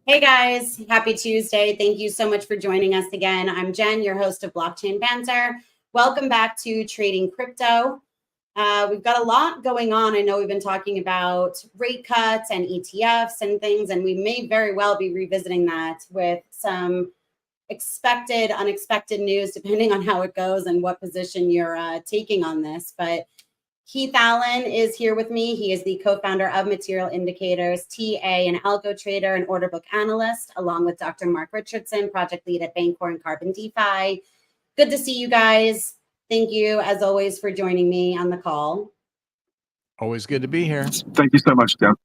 Hey guys, happy Tuesday. Thank you so much for joining us again. I'm Jen, your host of Blockchain Banter. Welcome back to Trading Crypto. We've got a lot going on. I know we've been talking about rate cuts and ETFs and things, and we may very well be revisiting that with some expected, unexpected news, depending on how it goes and what position you're taking on this. But Keith Allen is here with me. He is the co-founder of Material Indicators, TA and algo trader and order book analyst, along with Dr. Mark Richardson, project lead at Bancor and Carbon DeFi. Good to see you guys. Thank you, as always, for joining me on the call. Always good to be here. Thank you so much, Jen.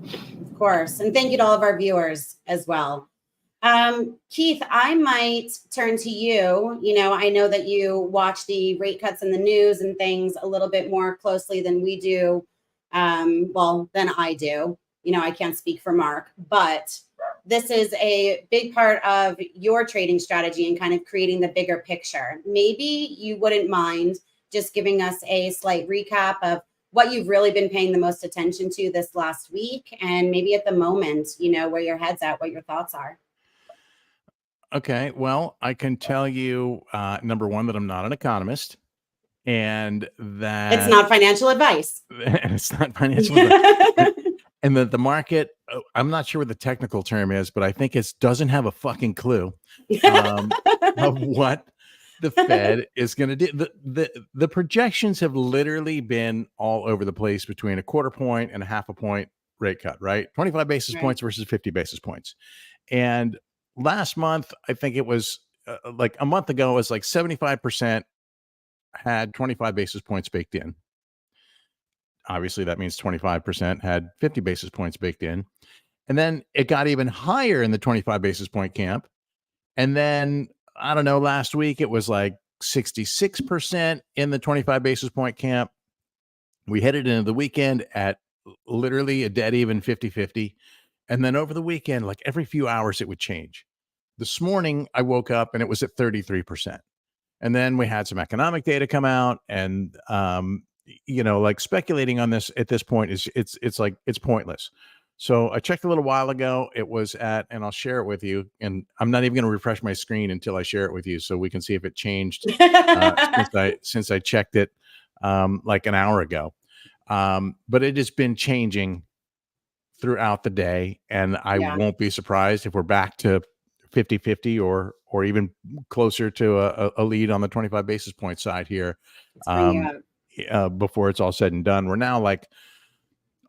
Of course. And thank you to all of our viewers as well. Keith, I might turn to you. You know, I know that you watch the rate cuts in the news and things a little bit more closely than we do. Than I do. You know, I can't speak for Mark, but this is a big part of your trading strategy and kind of creating the bigger picture. Maybe you wouldn't mind just giving us a slight recap of what you've really been paying the most attention to this last week, and maybe at the moment, you know, where your head's at, what your thoughts are. Okay, well, I can tell you, number one, that I'm not an economist, and that it's not financial advice. It's not financial advice. And that the market, I'm not sure what the technical term is, but I think it doesn't have a fucking clue of what the Fed is going to do. The projections have literally been all over the place between a quarter point and a half a point rate cut, right? 25 basis points versus 50 basis points. And last month, I think it was like a month ago, it was like 75% had 25 basis points baked in. Obviously, that means 25% had 50 basis points baked in. And then it got even higher in the 25 basis point camp. And then, I don't know, last week it was like 66% in the 25 basis point camp. We headed into the weekend at literally a dead even 50-50. And then over the weekend, like every few hours, it would change. This morning, I woke up and it was at 33%. And then we had some economic data come out, and you know, like speculating on this at this point it's like it's pointless. So I checked a little while ago. It was at, and I'll share it with you. And I'm not even going to refresh my screen until I share it with you, so we can see if it changed since I checked it like an hour ago. But it has been changing throughout the day, and I won't be surprised if we're back to 50-50 or even closer to a lead on the 25 basis point side here before it's all said and done. We're now like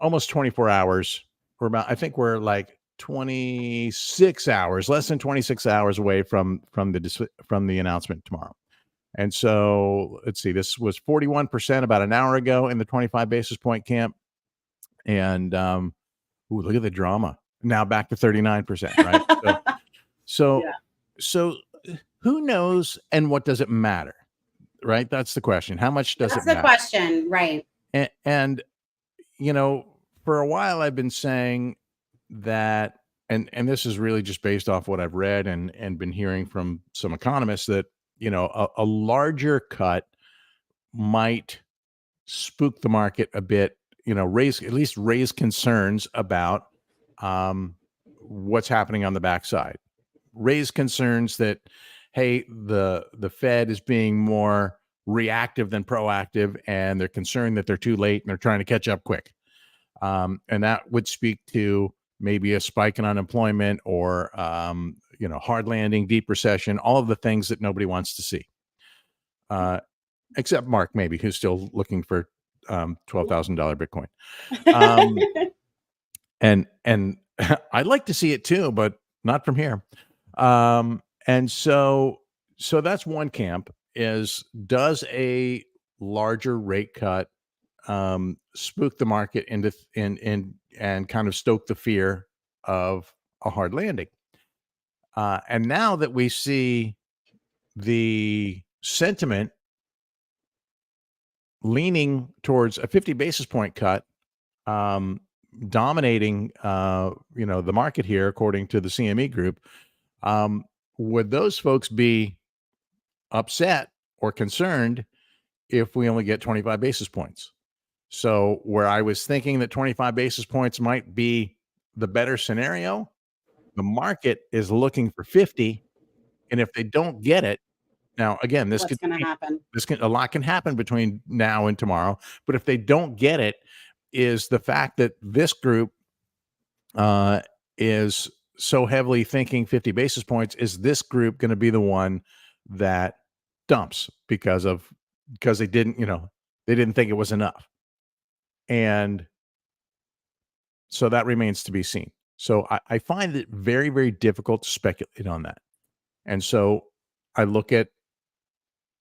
almost 24 hours. I think we're like 26 hours, less than 26 hours away from the announcement tomorrow. And so let's see, this was 41% about an hour ago in the 25 basis point camp. And look at the drama. Now back to 39%, right? So who knows, and what does it matter, right? That's the question. How much does it matter? That's the question, right? And you know, for a while I've been saying that, and this is really just based off what I've read and been hearing from some economists, that, you know, a larger cut might spook the market a bit, you know, raise concerns about what's happening on the backside. Raise concerns that, hey, the Fed is being more reactive than proactive, and they're concerned that they're too late and they're trying to catch up quick. And that would speak to maybe a spike in unemployment or, you know, hard landing, deep recession, all of the things that nobody wants to see. Except Mark, maybe, who's still looking for $12,000 Bitcoin. And I'd like to see it too, but not from here. And so that's one camp, is, does a larger rate cut spook the market and kind of stoke the fear of a hard landing? And now that we see the sentiment leaning towards a 50 basis point cut, dominating, you know, the market here, according to the CME group, would those folks be upset or concerned if we only get 25 basis points? So where I was thinking that 25 basis points might be the better scenario, The market is looking for 50, and if they don't get it, now again, this What's could going to happen? a lot can happen between now and tomorrow. But if they don't get it, is the fact that this group is so heavily thinking 50 basis points, is this group going to be the one that dumps because they didn't, they didn't think it was enough. And so that remains to be seen. So I find it very, very difficult to speculate on that. And so I look at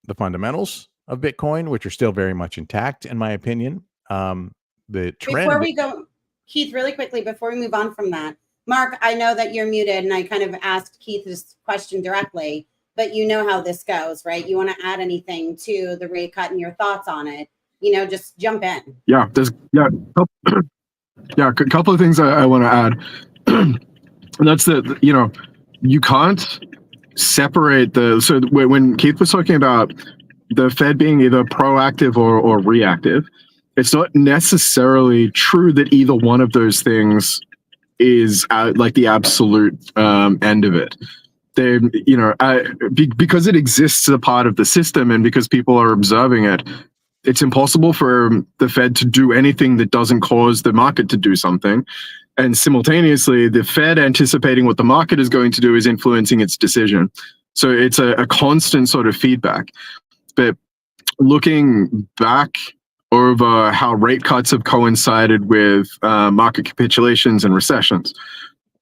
the fundamentals of Bitcoin, which are still very much intact, in my opinion. The trend. Before we go, Keith, really quickly, before we move on from that, Mark, I know that you're muted, and I kind of asked Keith this question directly, but you know how this goes, right? You want to add anything to the rate cut and your thoughts on it? Just jump in. Yeah, a couple of things I want to add. And that's you can't separate when Keith was talking about the Fed being either proactive or reactive, it's not necessarily true that either one of those things is like the absolute end of it. Because it exists as a part of the system and because people are observing it, it's impossible for the Fed to do anything that doesn't cause the market to do something. And simultaneously, the Fed anticipating what the market is going to do is influencing its decision. So it's a constant sort of feedback. But looking back over how rate cuts have coincided with market capitulations and recessions,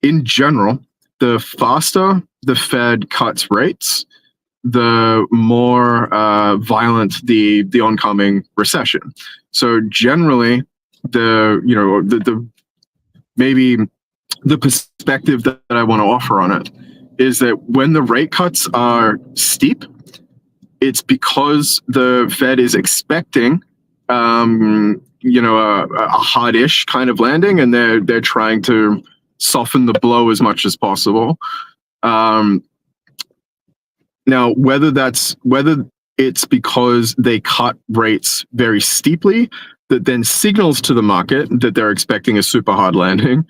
in general, the faster the Fed cuts rates, the more violent the oncoming recession. So generally, maybe the perspective that I want to offer on it is that when the rate cuts are steep, it's because the Fed is expecting a hard-ish kind of landing, and they're trying to soften the blow as much as possible. Now, whether it's because they cut rates very steeply that then signals to the market that they're expecting a super hard landing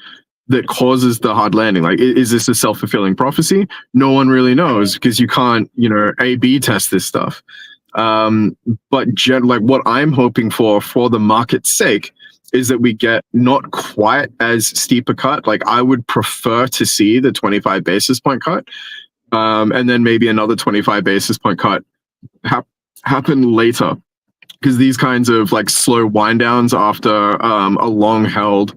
that causes the hard landing. Like, is this a self-fulfilling prophecy? No one really knows because you can't, A/B test this stuff. But what I'm hoping for the market's sake is that we get not quite as steep a cut. Like, I would prefer to see the 25 basis point cut. And then maybe another 25 basis point cut happen later, because these kinds of slow wind downs after a long held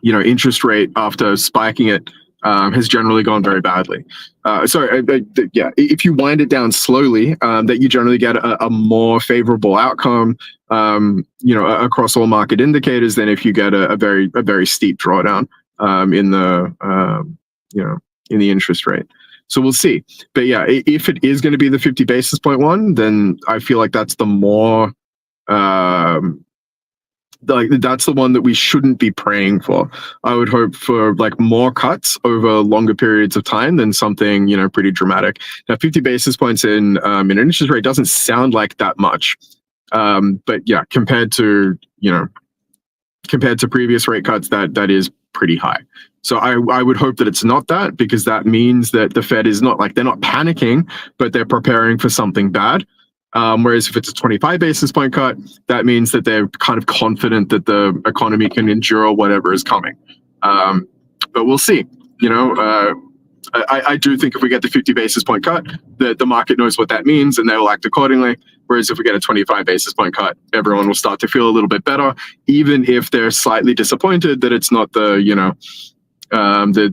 interest rate after spiking it has generally gone very badly. If you wind it down slowly, that you generally get a more favorable outcome across all market indicators than if you get a very steep drawdown in the interest rate. So we'll see. But yeah, if it is going to be the 50 basis point one, then I feel like that's the more that's the one that we shouldn't be praying for. I would hope for more cuts over longer periods of time than something pretty dramatic. Now, 50 basis points in an interest rate doesn't sound like that much, but yeah, compared to previous rate cuts, that is pretty high. So I would hope that it's not that, because that means that the Fed is not they're not panicking, but they're preparing for something bad. Whereas if it's a 25 basis point cut, that means that they're kind of confident that the economy can endure whatever is coming. But we'll see. I do think if we get the 50 basis point cut, that the market knows what that means and they will act accordingly. Whereas if we get a 25 basis point cut, everyone will start to feel a little bit better, even if they're slightly disappointed that it's not the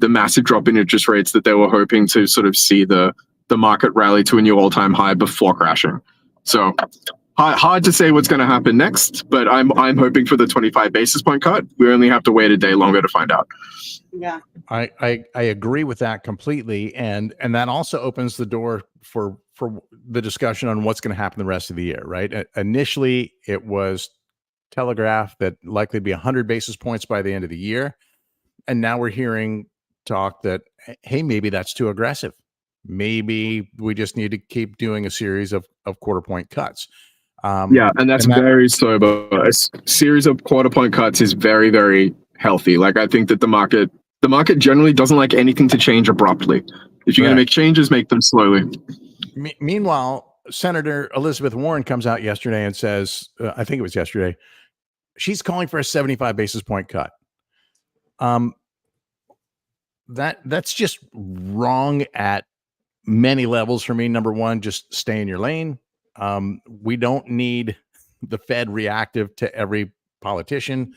massive drop in interest rates that they were hoping to sort of see the market rally to a new all-time high before crashing. So hard to say what's going to happen next, but I'm hoping for the 25 basis point cut. We only have to wait a day longer to find out. Yeah, I agree with that completely, and that also opens the door for the discussion on what's going to happen the rest of the year. Right? Initially, it was telegraphed that likely be 100 basis points by the end of the year, and now we're hearing talk that, hey, maybe that's too aggressive. Maybe we just need to keep doing a series of quarter point cuts. And that's very sober. A series of quarter point cuts is very, very healthy. I think that the market The market generally doesn't like anything to change abruptly. If you're going to make changes, make them slowly. Meanwhile, Senator Elizabeth Warren comes out yesterday and says, I think it was yesterday, she's calling for a 75 basis point cut. That's just wrong at many levels for me. Number one, just stay in your lane. We don't need the Fed reactive to every politician,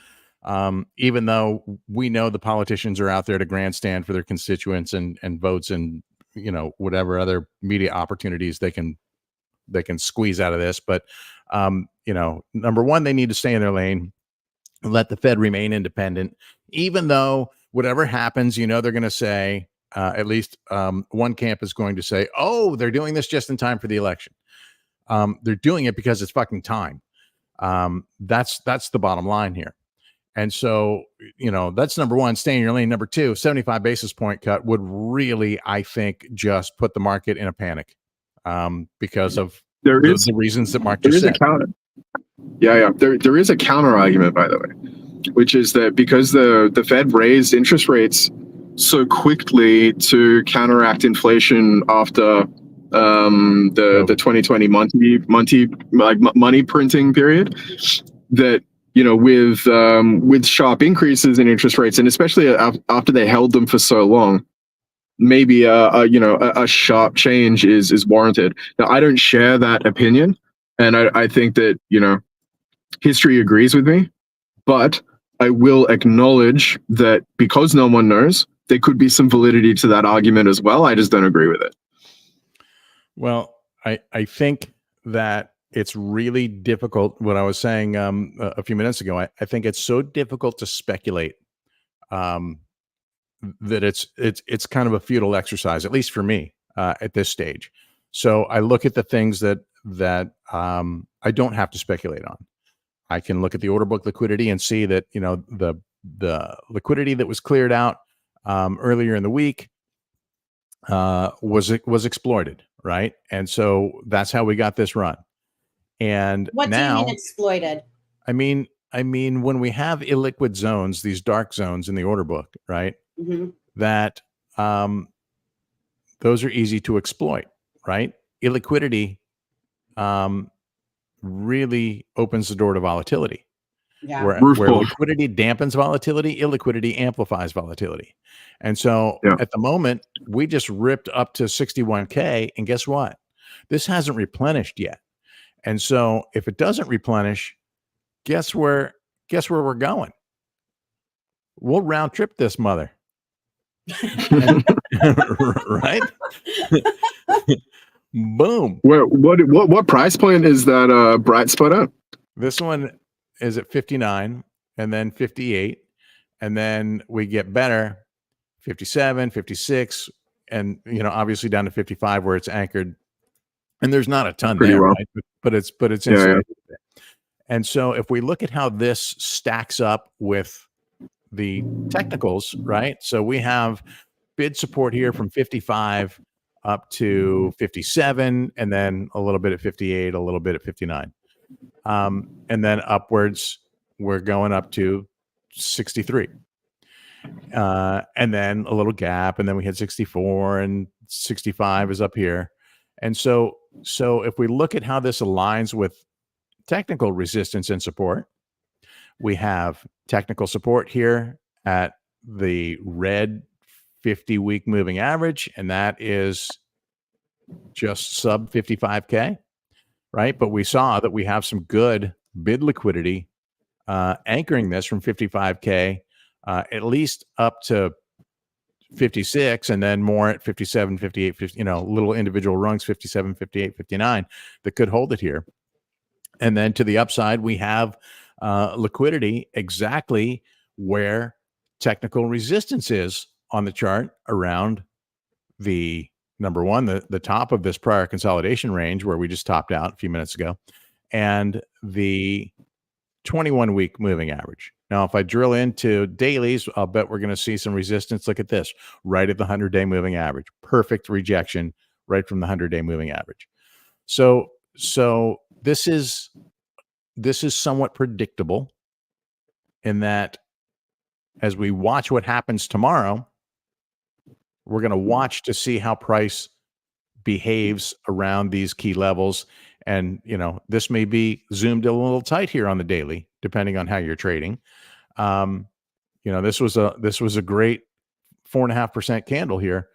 even though we know the politicians are out there to grandstand for their constituents and votes and, you know, whatever other media opportunities they can squeeze out of this. But, you know, number one, they need to stay in their lane and let the Fed remain independent, even though whatever happens, you know, they're going to say, at least one camp is going to say, oh, they're doing this just in time for the election. They're doing it because it's fucking time. That's the bottom line here. And so, you know, that's number one, stay in your lane. Number two, 75 basis point cut would really, I think, just put the market in a panic because of the reasons that Mark just said. There is a counter argument, by the way, which is that because the Fed raised interest rates so quickly to counteract inflation after the 2020 money printing period, that, you know, with sharp increases in interest rates, and especially after they held them for so long, maybe a sharp change is warranted. Now, I don't share that opinion, and I think that, you know, history agrees with me, but I will acknowledge that because no one knows, there could be some validity to that argument as well. I just don't agree with it. Well, I think that it's really difficult. What I was saying a few minutes ago, I think it's so difficult to speculate that it's kind of a futile exercise, at least for me at this stage. So I look at the things that I don't have to speculate on. I can look at the order book liquidity and see that, you know, the liquidity that was cleared out earlier in the week was exploited, right? And so that's how we got this run. And what now, do you mean exploited? I mean when we have illiquid zones, these dark zones in the order book, right? Mm-hmm. That those are easy to exploit, right? Illiquidity really opens the door to volatility. Yeah. Where liquidity dampens volatility, illiquidity amplifies volatility. And so at the moment, we just ripped up to 61K. And guess what? This hasn't replenished yet. And so if it doesn't replenish, guess where we're going? We'll round trip this mother. Right? Boom. What price point is that bright spot at? This one is at 59 and then 58. And then we get better, 57, 56, and, you know, obviously down to 55 where it's anchored. And there's not a ton there, right? But it's insulated. Yeah. And so if we look at how this stacks up with the technicals, right? So we have bid support here from 55 up to 57, and then a little bit at 58, a little bit at 59. And then upwards, we're going up to 63. And then a little gap, and then we hit 64, and 65 is up here. And so if we look at how this aligns with technical resistance and support, we have technical support here at the red 50-week moving average, and that is just sub 55K, right? But we saw that we have some good bid liquidity anchoring this from 55K at least up to 56, and then more at 57, 58, 50, you know, little individual rungs, 57, 58, 59 that could hold it here. And then to the upside, we have liquidity exactly where technical resistance is on the chart, around the number one, the top of this prior consolidation range where we just topped out a few minutes ago, and the 21-week moving average. Now, if I drill into dailies, I'll bet we're going to see some resistance. Look at this, right at the 100-day moving average. Perfect rejection right from the 100-day moving average. So this is somewhat predictable in that as we watch what happens tomorrow, we're going to watch to see how price behaves around these key levels. And, this may be zoomed a little tight here on the daily, depending on how you're trading. This was a great 4.5% candle here.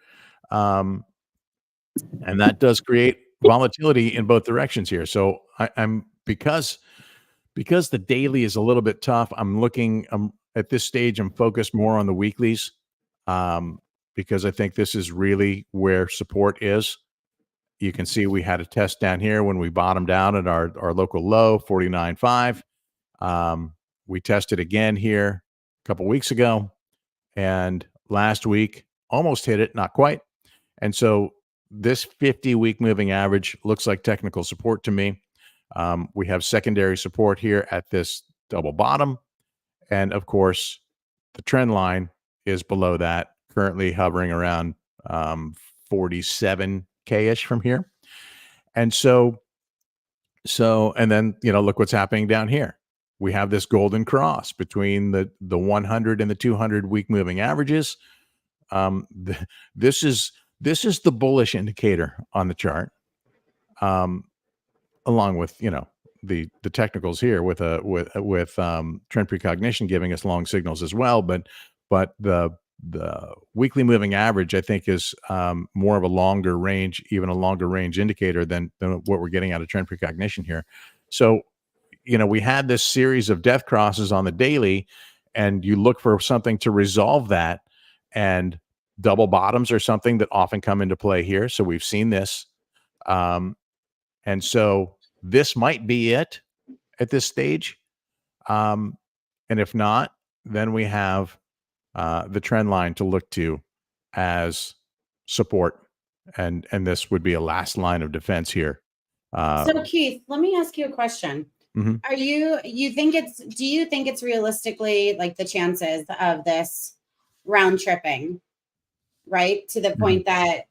And that does create volatility in both directions here. So I'm because the daily is a little bit tough. I'm at this stage, I'm focused more on the weeklies, because I think this is really where support is. You can see we had a test down here when we bottomed out at our local low, 49.5. We tested again here a couple weeks ago, and last week almost hit it, not quite. And so this 50-week moving average looks like technical support to me. We have secondary support here at this double bottom. And of course, the trend line is below that, currently hovering around 47K-ish from here. And so, and then, look what's happening down here. We have this golden cross between the 100 and the 200 week moving averages. This is the bullish indicator on the chart, along with the technicals here with trend precognition giving us long signals as well. But the weekly moving average, I think, is more of a longer range, even a longer range indicator than what we're getting out of trend precognition here. So, we had this series of death crosses on the daily, and you look for something to resolve that, and double bottoms are something that often come into play here. So we've seen this. And so this might be it at this stage. And if not, then we have the trend line to look to as support. And this would be a last line of defense here. So Keith, let me ask you a question. Mm-hmm. Do you think it's realistically, like, the chances of this round tripping, right? To the point that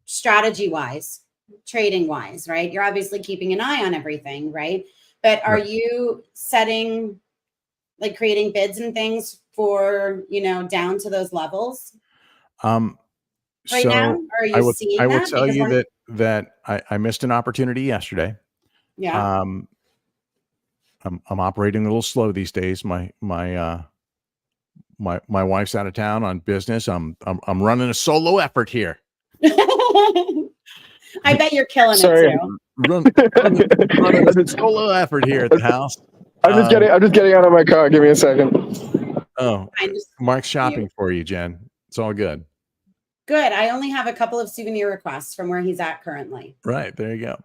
strategy wise, trading wise, right? You're obviously keeping an eye on everything, right? But are you setting, like, creating bids and things for, down to those levels right now? Or are you seeing that? I will tell you that I missed an opportunity yesterday. Yeah. I'm operating a little slow these days. My wife's out of town on business. I'm running a solo effort here. I bet you're killing it too. Running a solo effort here at the house. I'm just getting out of my car. Give me a second. Oh, Mark's shopping for you, Jen. It's all good. Good. I only have a couple of souvenir requests from where he's at currently. Right, there you go.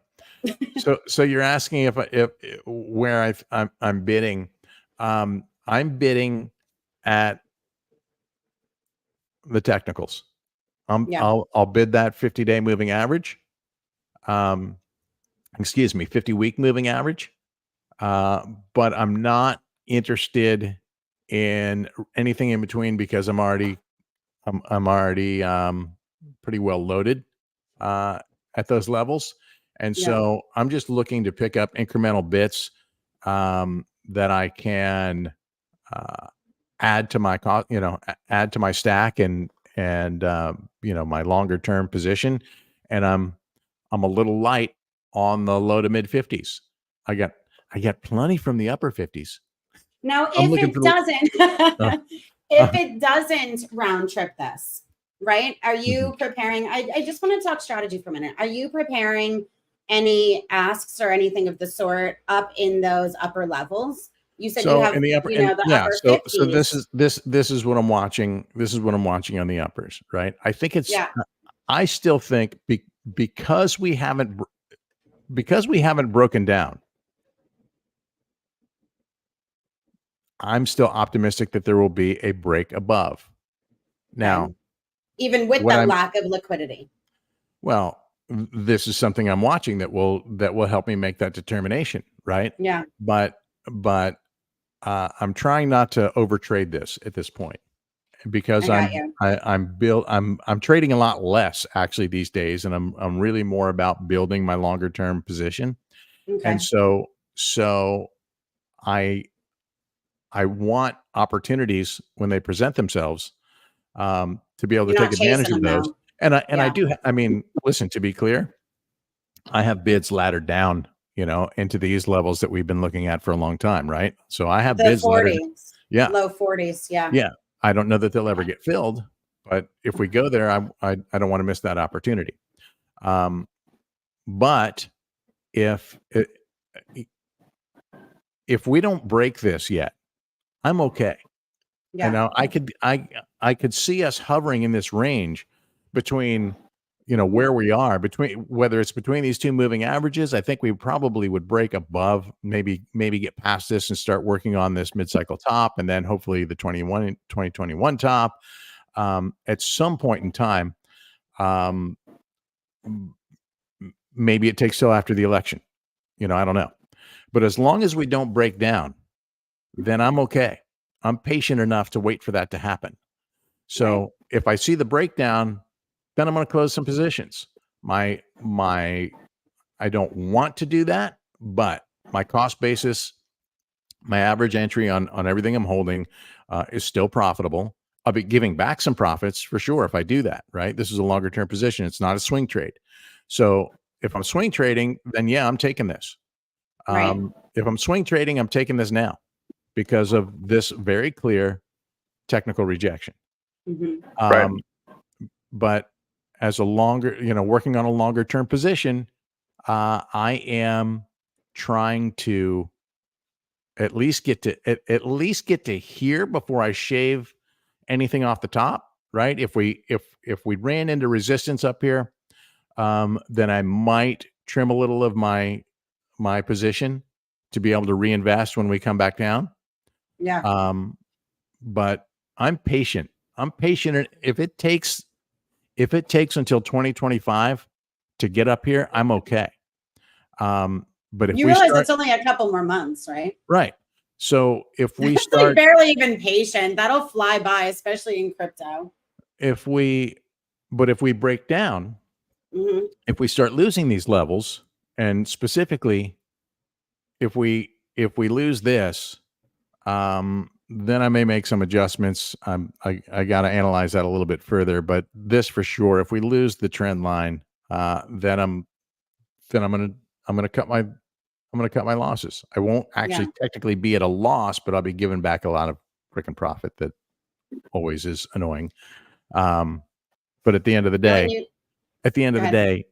So you're asking if where I'm bidding. I'm bidding at the technicals. I'll bid that 50-day moving average. 50-week moving average. But I'm not interested in anything in between, because I'm already pretty well loaded at those levels. And so I'm just looking to pick up incremental bits that I can add to my add to my stack and my longer term position. And I'm a little light on the low to mid 50s. I got plenty from the upper 50s. Now, if it doesn't round trip this, right? Are you preparing? I just want to talk strategy for a minute. Are you preparing any asks or anything of the sort up in those upper levels? You said you have in the upper, upper 50s. So this is what I'm watching. This is what I'm watching on the uppers, right? I think it's. Yeah. I still think because we haven't broken down, I'm still optimistic that there will be a break above. Now, even with the lack of liquidity. Well, this is something I'm watching that will help me make that determination, right? Yeah. But I'm trying not to overtrade this at this point, because I'm trading a lot less actually these days, and I'm really more about building my longer term position. Okay. And so I want opportunities when they present themselves to be able to You're take not chasing advantage of them those. though. And I Yeah. do. I mean, listen. To be clear, I have bids laddered down, into these levels that we've been looking at for a long time, right? So I have The bids laddered. 40s, Yeah, low 40s. Yeah. yeah. I don't know that they'll ever get filled, but if we go there, I don't want to miss that opportunity. But if we don't break this yet, I'm okay. Yeah. And now I could see us hovering in this range between, where we are, between whether it's between these two moving averages. I think we probably would break above, maybe get past this and start working on this mid-cycle top, and then hopefully the 2021 top at some point in time. Maybe it takes till after the election. I don't know. But as long as we don't break down, then I'm okay. I'm patient enough to wait for that to happen. So if I see the breakdown, then I'm going to close some positions. I don't want to do that, but my cost basis, my average entry on everything I'm holding is still profitable. I'll be giving back some profits for sure if I do that, right? This is a longer term position. It's not a swing trade. So if I'm swing trading, then yeah, I'm taking this. If I'm swing trading, I'm taking this now because of this very clear technical rejection. Right. But as a longer, working on a longer term position, I am trying to at least get to here before I shave anything off the top, right? If we ran into resistance up here, then I might trim a little of my position to be able to reinvest when we come back down. Yeah. But I'm patient. And if it takes until 2025 to get up here, I'm okay. But if You realize it's only a couple more months, right? Right. So if we It's start, like barely even patient, that'll fly by, especially in crypto. if we break down, if we start losing these levels, and specifically, if we lose this, then I may make some adjustments. I got to analyze that a little bit further, but this for sure, if we lose the trend line, then I'm gonna cut my losses. I won't actually technically be at a loss, but I'll be giving back a lot of freaking profit that always is annoying. But at the end of the day,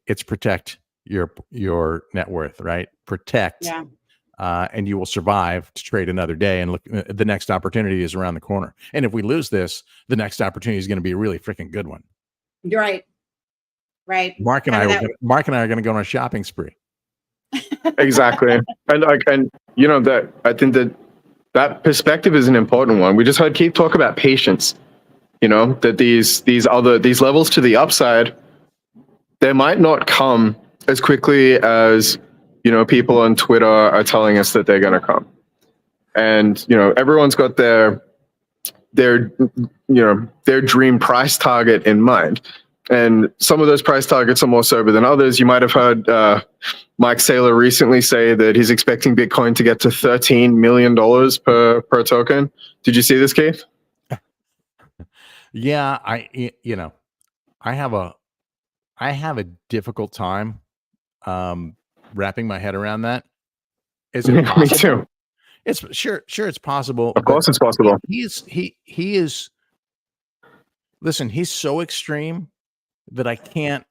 it's protect your net worth, right? Protect. And you will survive to trade another day, and look, the next opportunity is around the corner. And if we lose this, the next opportunity is going to be a really freaking good one. You're right. Right. Mark and I are going to go on a shopping spree. Exactly. And that I think that perspective is an important one. We just heard Keith talk about patience. That these levels to the upside, they might not come as quickly as people on Twitter are telling us that they're going to come. And everyone's got their dream price target in mind. And some of those price targets are more sober than others. You might have heard Mike Saylor recently say that he's expecting Bitcoin to get to $13 million per token. Did you see this, Keith? Yeah, I have a difficult time wrapping my head around that. Is it possible? Me too. It's sure it's possible. Of course it's possible. He is. Listen, he's so extreme that I can't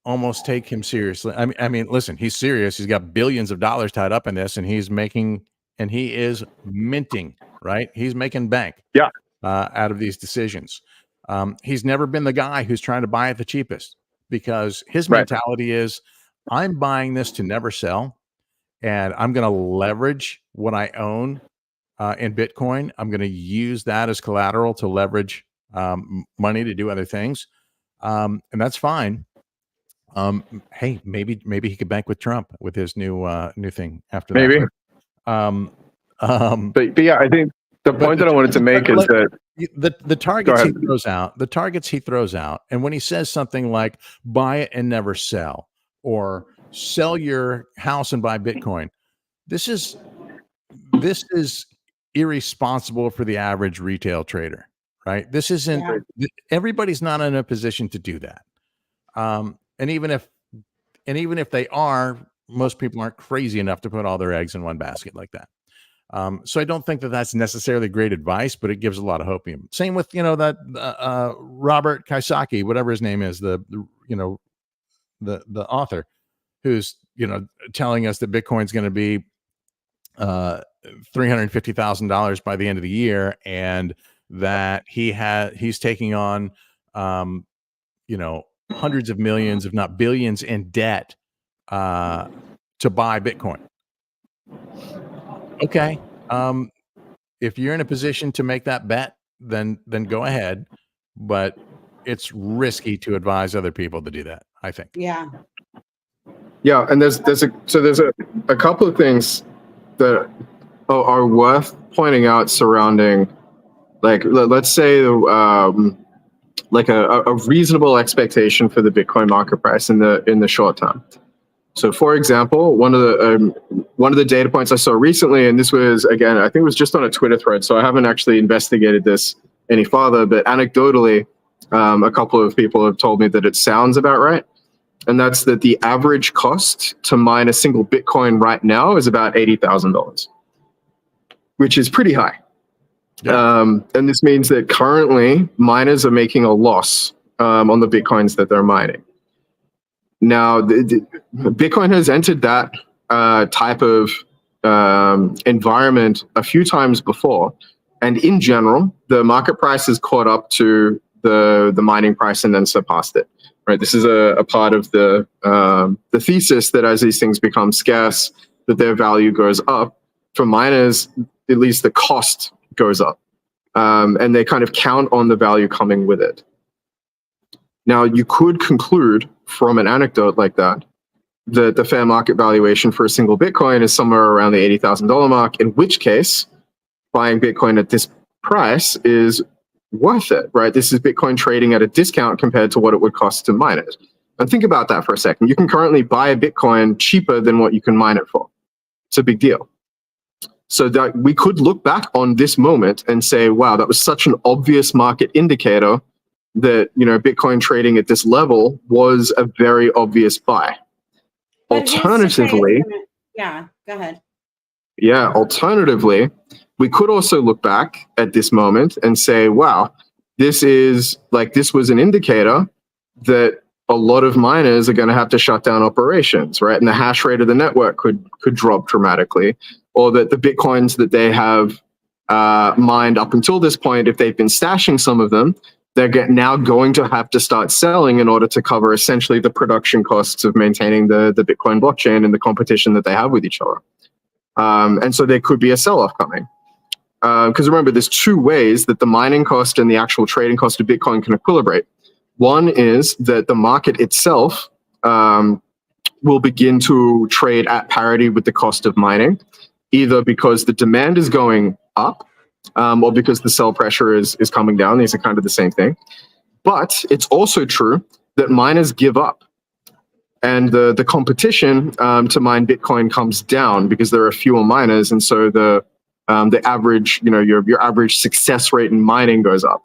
almost take him seriously. I mean, listen, he's serious. He's got billions of dollars tied up in this, and he is minting, right? He's making bank. Yeah. Out of these decisions. He's never been the guy who's trying to buy at the cheapest, because his mentality is, I'm buying this to never sell, and I'm going to leverage what I own in Bitcoin. I'm going to use that as collateral to leverage money to do other things. And that's fine. Hey, maybe he could bank with Trump with his new thing after that. Maybe. But yeah, I think the point that I wanted to make is that the targets he throws out, and when he says something like buy it and never sell, or sell your house and buy Bitcoin, this is irresponsible for the average retail trader, right? This isn't, everybody's not in a position to do that. And even if they are, most people aren't crazy enough to put all their eggs in one basket like that. So I don't think that that's necessarily great advice, but it gives a lot of hope. Same with, that Robert Kiyosaki, whatever his name is, the author, who's, telling us that Bitcoin's going to be $350,000 by the end of the year, and that he's taking on, hundreds of millions, if not billions, in debt to buy Bitcoin. Okay. If you're in a position to make that bet, then go ahead, but it's risky to advise other people to do that, I think. Yeah. Yeah, and there's a couple of things that are worth pointing out surrounding, like, let's say like a reasonable expectation for the Bitcoin market price in the short term. So, for example, one of the data points I saw recently, and this was, again, I think it was just on a Twitter thread, so I haven't actually investigated this any farther, but anecdotally, a couple of people have told me that it sounds about right. And that's that the average cost to mine a single Bitcoin right now is about $80,000, which is pretty high. Yeah. And this means that currently miners are making a loss on the Bitcoins that they're mining. Now, Bitcoin has entered that type of environment a few times before. And in general, the market price has caught up to the mining price and then surpassed it. Right. This is a part of the thesis that as these things become scarce, that their value goes up. For miners, at least the cost goes up. And they kind of count on the value coming with it. Now, you could conclude from an anecdote like that the fair market valuation for a single Bitcoin is somewhere around the $80,000 mark, in which case buying Bitcoin at this price is worth it, right? This is Bitcoin trading at a discount compared to what it would cost to mine it. And think about that for a second. You can currently buy a Bitcoin cheaper than what you can mine it for. It's a big deal. So that we could look back on this moment and say, wow, that was such an obvious market indicator that, Bitcoin trading at this level was a very obvious buy. But alternatively, yeah, go ahead. Yeah, alternatively, we could also look back at this moment and say, wow, this was an indicator that a lot of miners are going to have to shut down operations, right? And the hash rate of the network could drop dramatically, or that the Bitcoins that they have mined up until this point, if they've been stashing some of them, they're now going to have to start selling in order to cover essentially the production costs of maintaining the Bitcoin blockchain and the competition that they have with each other. And so there could be a sell-off coming. Because remember, there's two ways that the mining cost and the actual trading cost of Bitcoin can equilibrate. One is that the market itself will begin to trade at parity with the cost of mining, either because the demand is going up or because the sell pressure is coming down. These are kind of the same thing. But it's also true that miners give up. And the competition to mine Bitcoin comes down because there are fewer miners, and so the average, your average success rate in mining goes up.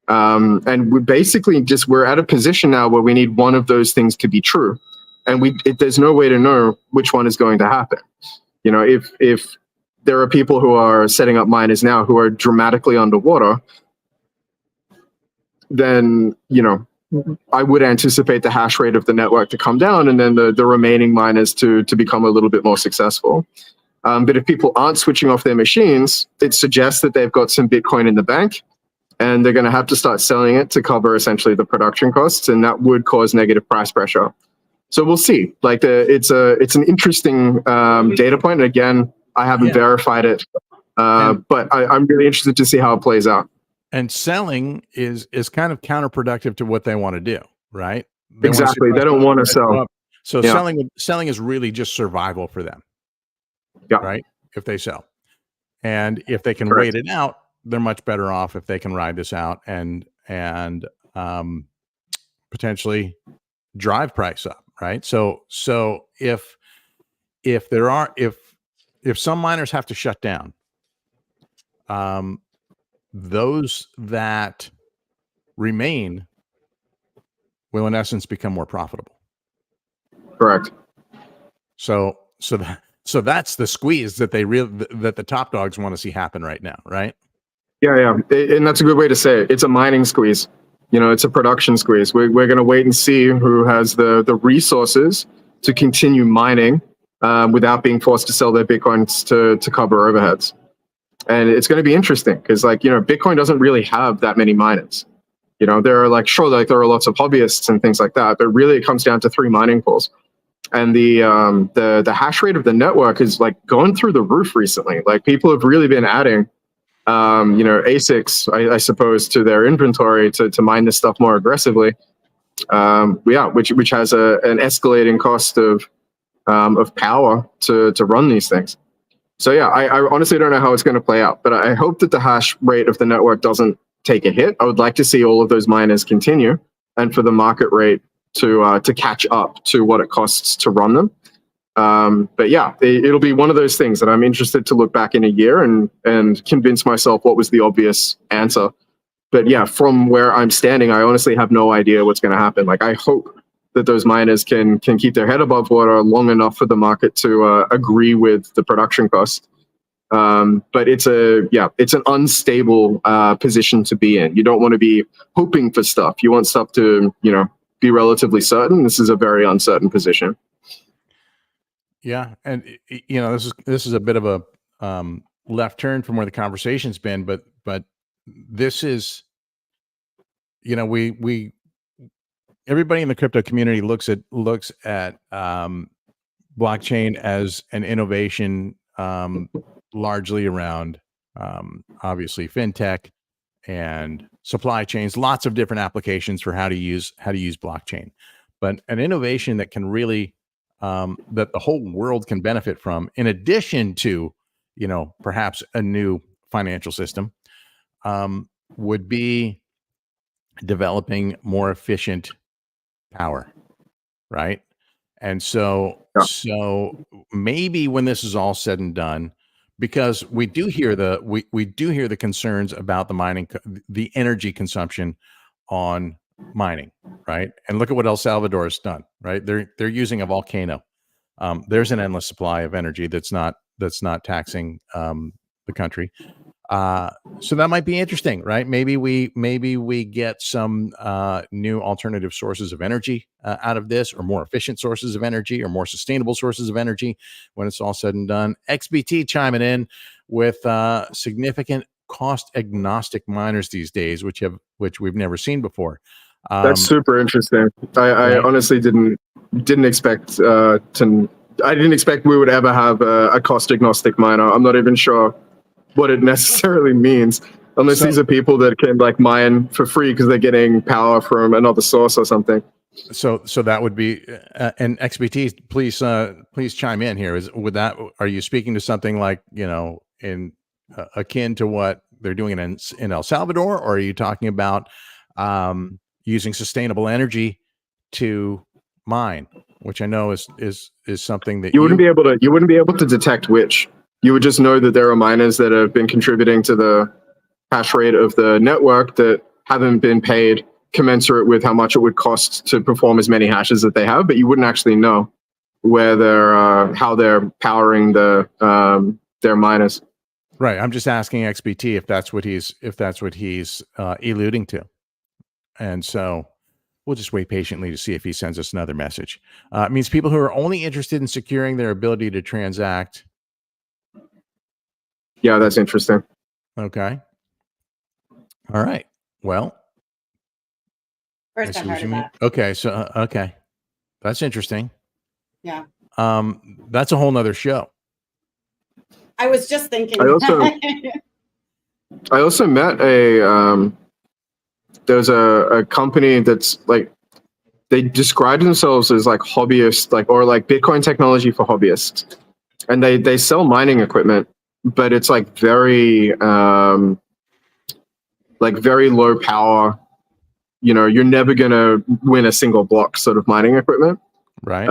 And we're at a position now where we need one of those things to be true, and there's no way to know which one is going to happen. If there are people who are setting up miners now who are dramatically underwater, then I would anticipate the hash rate of the network to come down, and then the remaining miners to become a little bit more successful. But if people aren't switching off their machines, it suggests that they've got some Bitcoin in the bank, and they're going to have to start selling it to cover essentially the production costs, and that would cause negative price pressure. So we'll see. It's an interesting data point. And again, I haven't verified it, but I'm really interested to see how it plays out. And selling is kind of counterproductive to what they want to do, right? Exactly. They don't want to sell. So selling is really just survival for them. Yeah. Right. If they sell, and if they can wait it out, they're much better off if they can ride this out and potentially drive price up. Right. So if some miners have to shut down, those that remain will in essence become more profitable. Correct. So that's the squeeze that that the top dogs want to see happen right now, right? Yeah. And that's a good way to say it. It's a mining squeeze. It's a production squeeze. We're going to wait and see who has the resources to continue mining without being forced to sell their Bitcoins to cover overheads. And it's going to be interesting because, Bitcoin doesn't really have that many miners. There are there are lots of hobbyists and things like that, but really it comes down to 3 mining pools. And the hash rate of the network is going through the roof recently. People have really been adding ASICs, I suppose, to their inventory to mine this stuff more aggressively. Which has an escalating cost of power to run these things. So yeah, I honestly don't know how it's going to play out, but I hope that the hash rate of the network doesn't take a hit. I would like to see all of those miners continue, and for the market rate to catch up to what it costs to run them. But yeah, it'll be one of those things that I'm interested to look back in a year and convince myself what was the obvious answer. But yeah, from where I'm standing, I honestly have no idea what's going to happen. I hope that those miners can keep their head above water long enough for the market to agree with the production cost. But it's an unstable position to be in. You don't want to be hoping for stuff. You want stuff to, be relatively certain. This is a very uncertain position. Yeah, and this is a bit of a left turn from where the conversation's been, but this is, we everybody in the crypto community looks at blockchain as an innovation, largely around obviously fintech and supply chains, lots of different applications for how to use blockchain, but an innovation that can really that the whole world can benefit from, in addition to perhaps a new financial system, would be developing more efficient power, right? And so maybe when this is all said and done, because we do hear the concerns about the energy consumption on mining, right? And look at what El Salvador has done, right? They're using a volcano. There's an endless supply of energy that's not taxing the country. So that might be interesting, right? Maybe we get some new alternative sources of energy out of this, or more efficient sources of energy, or more sustainable sources of energy when it's all said and done. XBT chiming in with significant cost agnostic miners these days, which we've never seen before. That's super interesting. I honestly didn't expect I didn't expect we would ever have a cost agnostic miner. I'm not even sure what it necessarily means, unless these are people that can mine for free because they're getting power from another source or something. So that would be and XBT, please chime in here. Are you speaking to something like in akin to what they're doing in El Salvador, or are you talking about using sustainable energy to mine, which I know is something that you wouldn't be able to detect which. You would just know that there are miners that have been contributing to the hash rate of the network that haven't been paid commensurate with how much it would cost to perform as many hashes that they have, but you wouldn't actually know where how they're powering their miners. Right. I'm just asking XBT if that's what he's alluding to, and so we'll just wait patiently to see if he sends us another message. It means people who are only interested in securing their ability to transact. Yeah, that's interesting. Okay. All right. Well, First I've heard of that. Okay. So, okay. That's interesting. Yeah. That's a whole nother show. I was just thinking. I also met there's a company that's they describe themselves as hobbyist, or Bitcoin technology for hobbyists. And they sell mining equipment, but it's very very low power. You're never gonna win a single block sort of mining equipment. Right.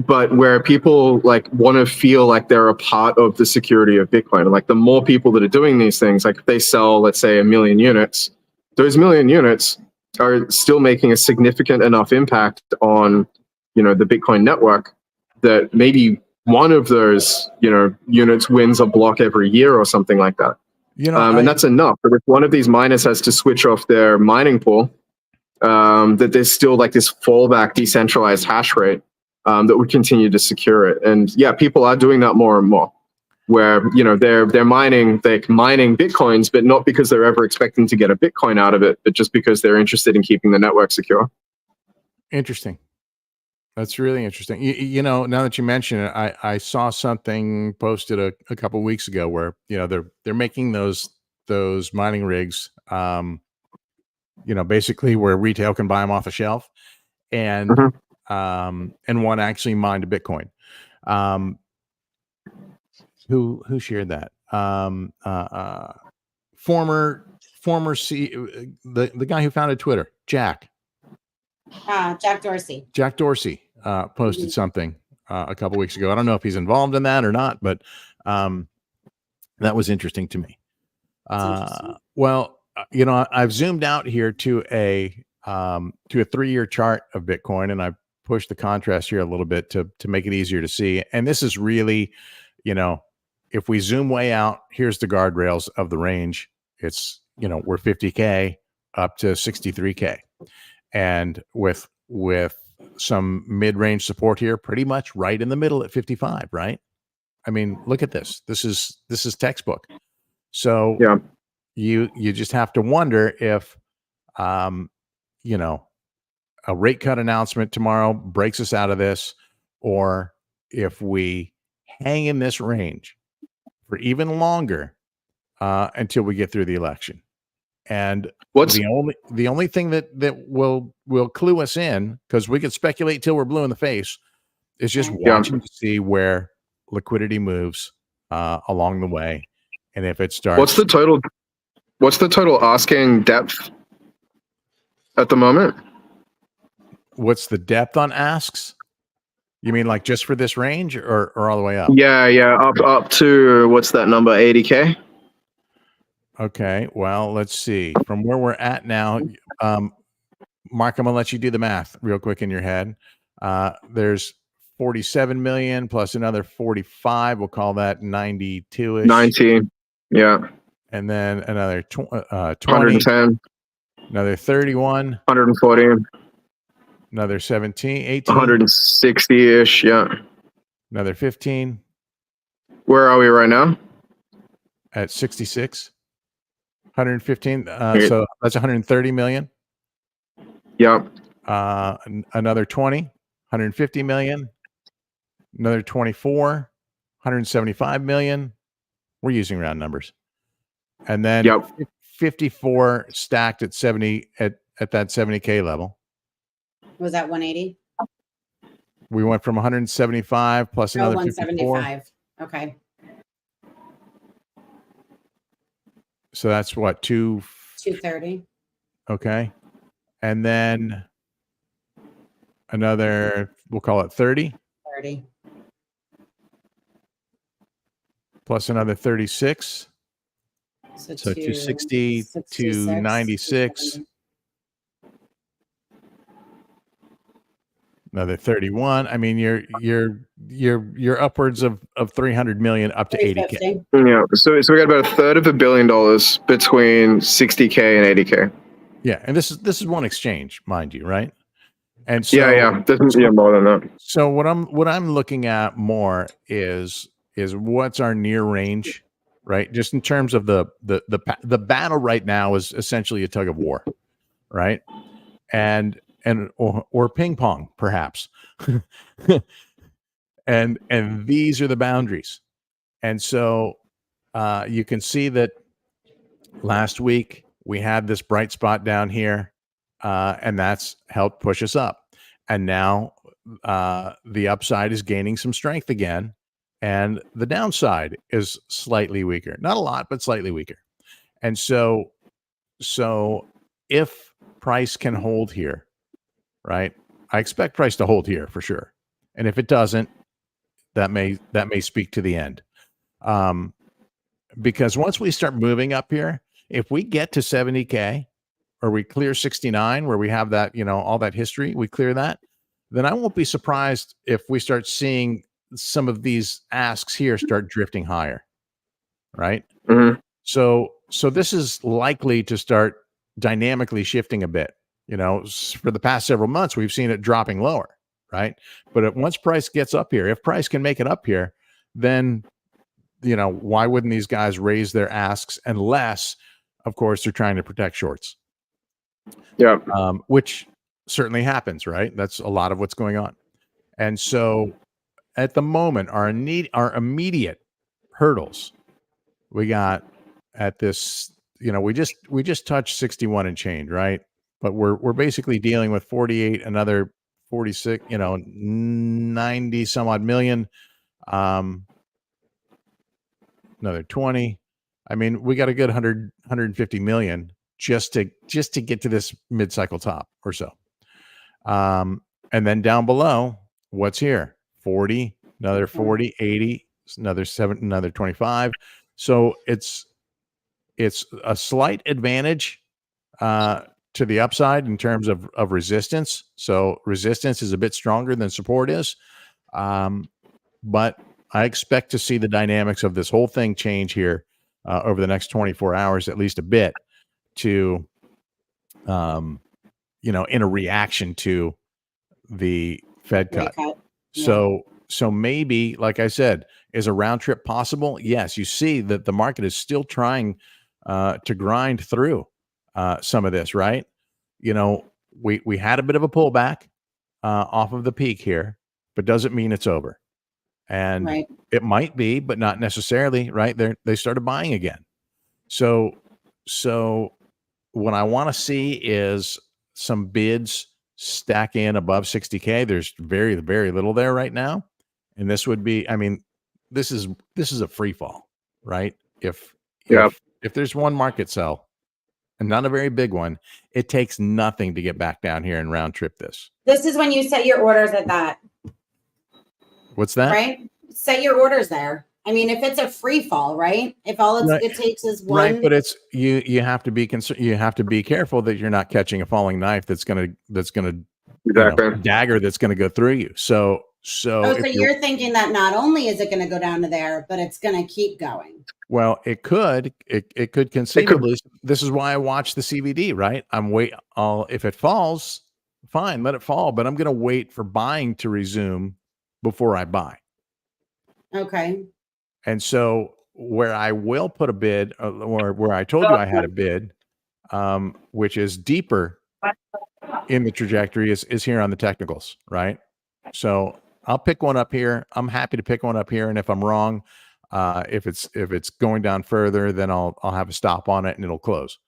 but where people like want to feel like they're a part of the security of Bitcoin. And like the more people that are doing these things, like if they sell, let's say, 1 million units, those million units are still making a significant enough impact on, you know, the Bitcoin network that maybe one of those, you know, units wins a block every year or something like that. You know, And that's enough. But if one of these miners has to switch off their mining pool, that there's still like this fallback decentralized hash rate that would continue to secure it. And yeah, people are doing that more and more, where, you know, they're mining Bitcoins, but not because they're ever expecting to get a Bitcoin out of it, but just because they're interested in keeping the network secure. interesting. That's really interesting. You know, now that you mention it, I saw something posted a couple weeks ago where, you know, they're making those mining rigs, you know, basically where retail can buy them off the shelf, and one actually mined a Bitcoin. Who shared that? Former the guy who founded Twitter, Jack Dorsey. Jack Dorsey posted something a couple weeks ago. I don't know if he's involved in that or not, but that was interesting to me. Well, you know, I've zoomed out here to a 3-year chart of Bitcoin, and I pushed the contrast here a little bit to make it easier to see. And this is really, you know, if we zoom way out, here's the guardrails of the range. It's, you know, we're 50K up to 63K, and with some mid-range support here, pretty much right in the middle at 55, right? I mean, look at this. This is textbook. So yeah, you just have to wonder if, you know, a rate cut announcement tomorrow breaks us out of this, or if we hang in this range for even longer until we get through the election. And the only thing that will clue us in, because we could speculate till we're blue in the face, is just watching to see where liquidity moves along the way, and if it starts. What's the total asking depth at the moment? What's the depth on asks? You mean like just for this range, or all the way up? Yeah, up to what's that number? 80K. Okay, well, let's see. From where we're at now, Mark, I'm gonna let you do the math real quick in your head. There's 47 million plus another 45. We'll call that 92-ish. 19. Yeah. And then another 20. 110. Another 31. 140. Another 17. 18. 160-ish. Yeah. Another 15. Where are we right now? At 66. 115. So that's 130 million. Yep. Another 20. 150 million. Another 24. 175 million. We're using round numbers. And then 54 stacked at 70 at that 70K level. Was that 180? We went from 175 plus another 175. 54. Okay. So that's what, 230. Okay. And then another, we'll call it 30. 30. Plus another 36. So 260 to 96. Another 31. I mean, you're upwards of 300 million up to 80K. Yeah. So we got about $1/3 billion between 60K and 80K. Yeah, and this is one exchange, mind you, right? And so doesn't be more than that. So what I'm looking at more is what's our near range, right? Just in terms of the battle right now is essentially a tug of war, right? And or ping pong, perhaps. and these are the boundaries. And so you can see that last week we had this bright spot down here, and that's helped push us up. And now the upside is gaining some strength again, and the downside is slightly weaker. Not a lot, but slightly weaker. And so if price can hold here, right? I expect price to hold here for sure. And if it doesn't, that may speak to the end. Because once we start moving up here, if we get to 70K or we clear 69, where we have that, all that history, we clear that, then I won't be surprised if we start seeing some of these asks here start drifting higher, right? Mhm. So this is likely to start dynamically shifting a bit. For the past several months, we've seen it dropping lower, right? But once price gets up here, if price can make it up here, then why wouldn't these guys raise their asks, unless, of course, they're trying to protect shorts? Yeah. Which certainly happens, right? That's a lot of what's going on. And so at the moment, our immediate hurdles, we got at this, we just touched 61 and change, right? But we're basically dealing with 48, another 46, 90 some odd million, another 20. I mean, we got a good 150 million just to get to this mid-cycle top or so. And then down below, what's here? 40, another 40, 80, another 7, another 25. So it's a slight advantage to the upside in terms of resistance. So resistance is a bit stronger than support is. But I expect to see the dynamics of this whole thing change here over the next 24 hours, at least a bit, to, in a reaction to the Fed cut. Yeah. So maybe, like I said, is a round trip possible? Yes. You see that the market is still trying to grind through some of this, right? We had a bit of a pullback off of the peak here, but doesn't mean it's over. And it might be, but not necessarily, right? They started buying again. So what I want to see is some bids stack in above 60K. There's very, very little there right now. And this would be, I mean, this is a free fall, right? If there's one market sell, and not a very big one, it takes nothing to get back down here and round trip this. This is when you set your orders at that. What's that? Right? Set your orders there. I mean, if it's a free fall, right? If all it takes is one, right? But it's you have to be concerned. You have to be careful that you're not catching a falling knife that's gonna exactly. Dagger that's gonna go through you. So you're thinking that not only is it going to go down to there, but it's going to keep going. Well, it could conceivably. This is why I watch the CVD, right? If it falls, fine, let it fall. But I'm going to wait for buying to resume before I buy. Okay. And so where I will put a bid, or where I told you I had a bid, which is deeper in the trajectory, is here on the technicals, right? So I'll pick one up here. I'm happy to pick one up here, and if I'm wrong, if it's going down further, then I'll have a stop on it and it'll close.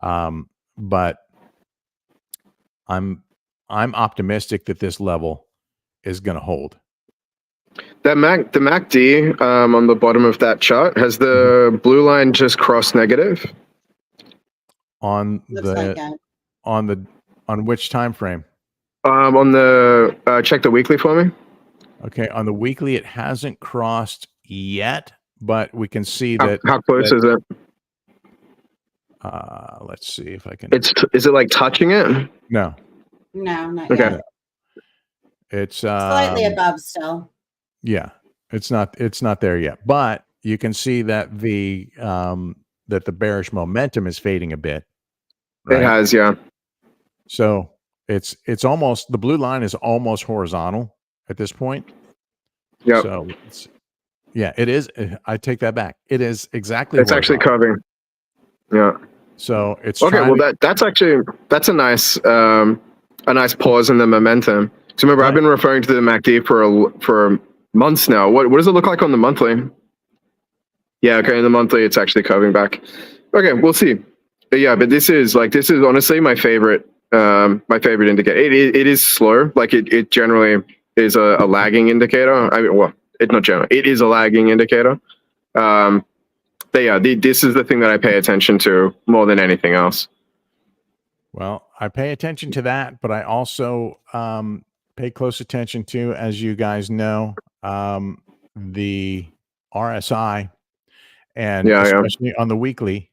But I'm optimistic that this level is going to hold. The MACD on the bottom of that chart, has the blue line just crossed negative? On which time frame? On the check the weekly for me. Okay, on the weekly it hasn't crossed yet, but we can see that. How close is it? Let's see if I can. Is it like touching it? No, not okay. yet. It's slightly above still. Yeah, it's not there yet, but you can see that the bearish momentum is fading a bit. Right? It has, yeah. So it's almost, the blue line is almost horizontal at this point. Yeah. So it is. I take that back. It is exactly. It's actually curving. Yeah. So it's okay. Well, that's a nice pause in the momentum. So remember, I've been referring to the MACD for months now. What does it look like on the monthly? Yeah. Okay. In the monthly, it's actually curving back. Okay. We'll see. But yeah. But this is honestly my favorite indicator. It is slow. Like it generally is a lagging indicator. I mean, well, it's not general. It is a lagging indicator. But yeah, this is the thing that I pay attention to more than anything else. Well, I pay attention to that, but I also pay close attention to, as you guys know, the RSI, and Yeah, yeah. especially on the weekly.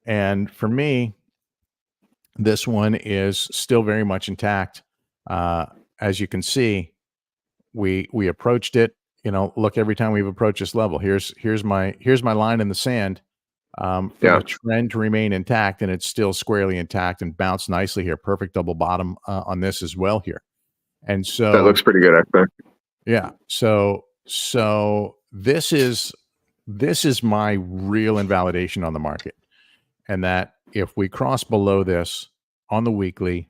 And for me, this one is still very much intact. As you can see, we approached it. Look, every time we've approached this level, here's my line in the sand, for Yeah. the trend to remain intact, and it's still squarely intact and bounced nicely here. Perfect double bottom on this as well here. And That so, looks pretty good, actually. yeah. So this is my real invalidation on the market, and that if we cross below this on the weekly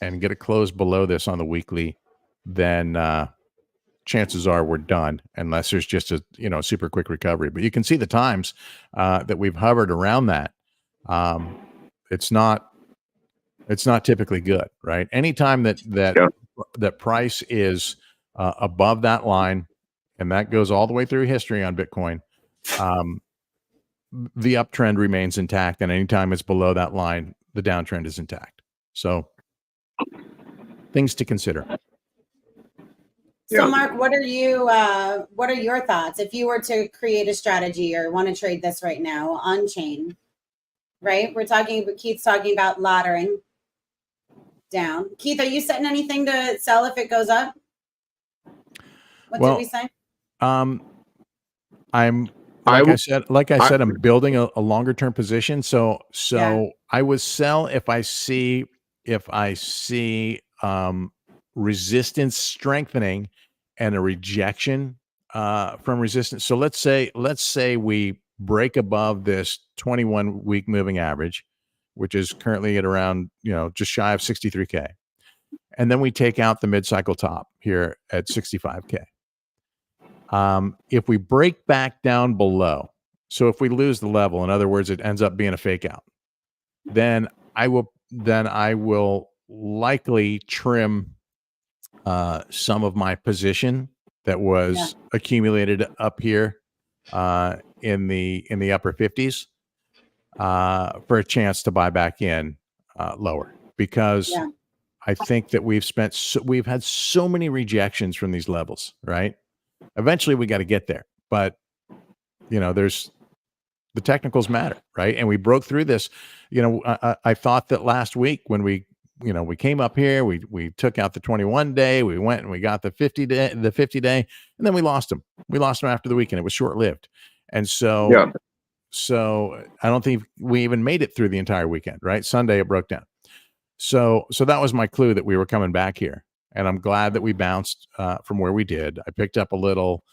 and get a close below this on the weekly, then chances are we're done, unless there's just a super quick recovery. But you can see the times that we've hovered around that. It's not typically good, right? Anytime that price is above that line, and that goes all the way through history on Bitcoin, the uptrend remains intact, and anytime it's below that line, the downtrend is intact. So things to consider. So Mark, what are your thoughts if you were to create a strategy or want to trade this right now on chain? Right? Keith's talking about laddering down. Keith, are you setting anything to sell if it goes up? What did we say? I'm I said, I'm building a longer term position. So yeah. I would sell if I see resistance strengthening and a rejection from resistance. So let's say we break above this 21-week moving average, which is currently at around just shy of 63K, and then we take out the mid-cycle top here at 65K. If we break back down below, so if we lose the level, in other words, it ends up being a fake out, then I will likely trim some of my position that was accumulated up here in the upper 50s for a chance to buy back in lower, because I think that we've had so many rejections from these levels, right? Eventually we got to get there, but there's the technicals matter, right? And we broke through this. I thought that last week when we came up here, we took out the 21 day, we went and we got the 50 day, and then we lost them. We lost them after the weekend. It was short lived. And so I don't think we even made it through the entire weekend, right? Sunday it broke down. So that was my clue that we were coming back here. And I'm glad that we bounced from where we did. I picked up a little,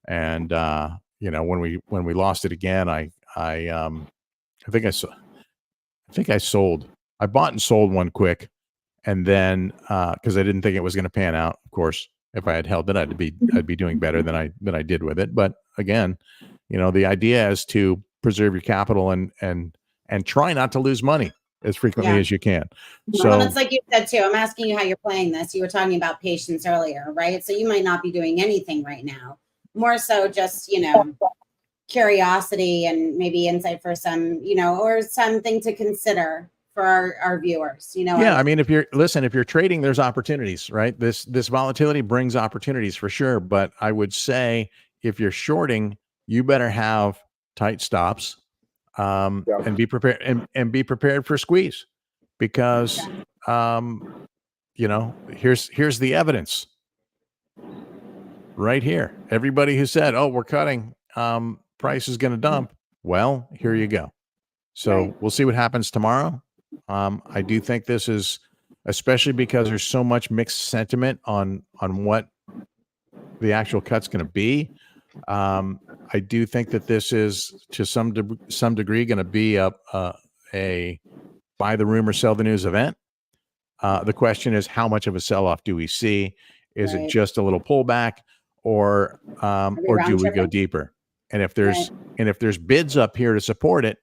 and when we lost it again, I think I sold. I bought and sold one quick, and then because I didn't think it was going to pan out. Of course, if I had held it, I'd be doing better than I did with it. But again, the idea is to preserve your capital and try not to lose money as frequently as you can. Well, it's like you said too. I'm asking you how you're playing this. You were talking about patience earlier, right? So you might not be doing anything right now. More so just, curiosity and maybe insight for some, or something to consider for our viewers, Yeah, I mean, if you're trading, there's opportunities, right? This volatility brings opportunities for sure. But I would say if you're shorting, you better have tight stops. And be prepared and be prepared for squeeze, because here's the evidence right here. Everybody who said, "Oh, we're cutting, price is going to dump," well, here you go. So we'll see what happens tomorrow. I do think this is, especially because there's so much mixed sentiment on what the actual cut's going to be. I do think that this is to some degree going to be a buy the rumor, sell the news event. The question is, how much of a sell-off do we see? Is it just a little pullback, or do we go deeper? And if there's bids up here to support it,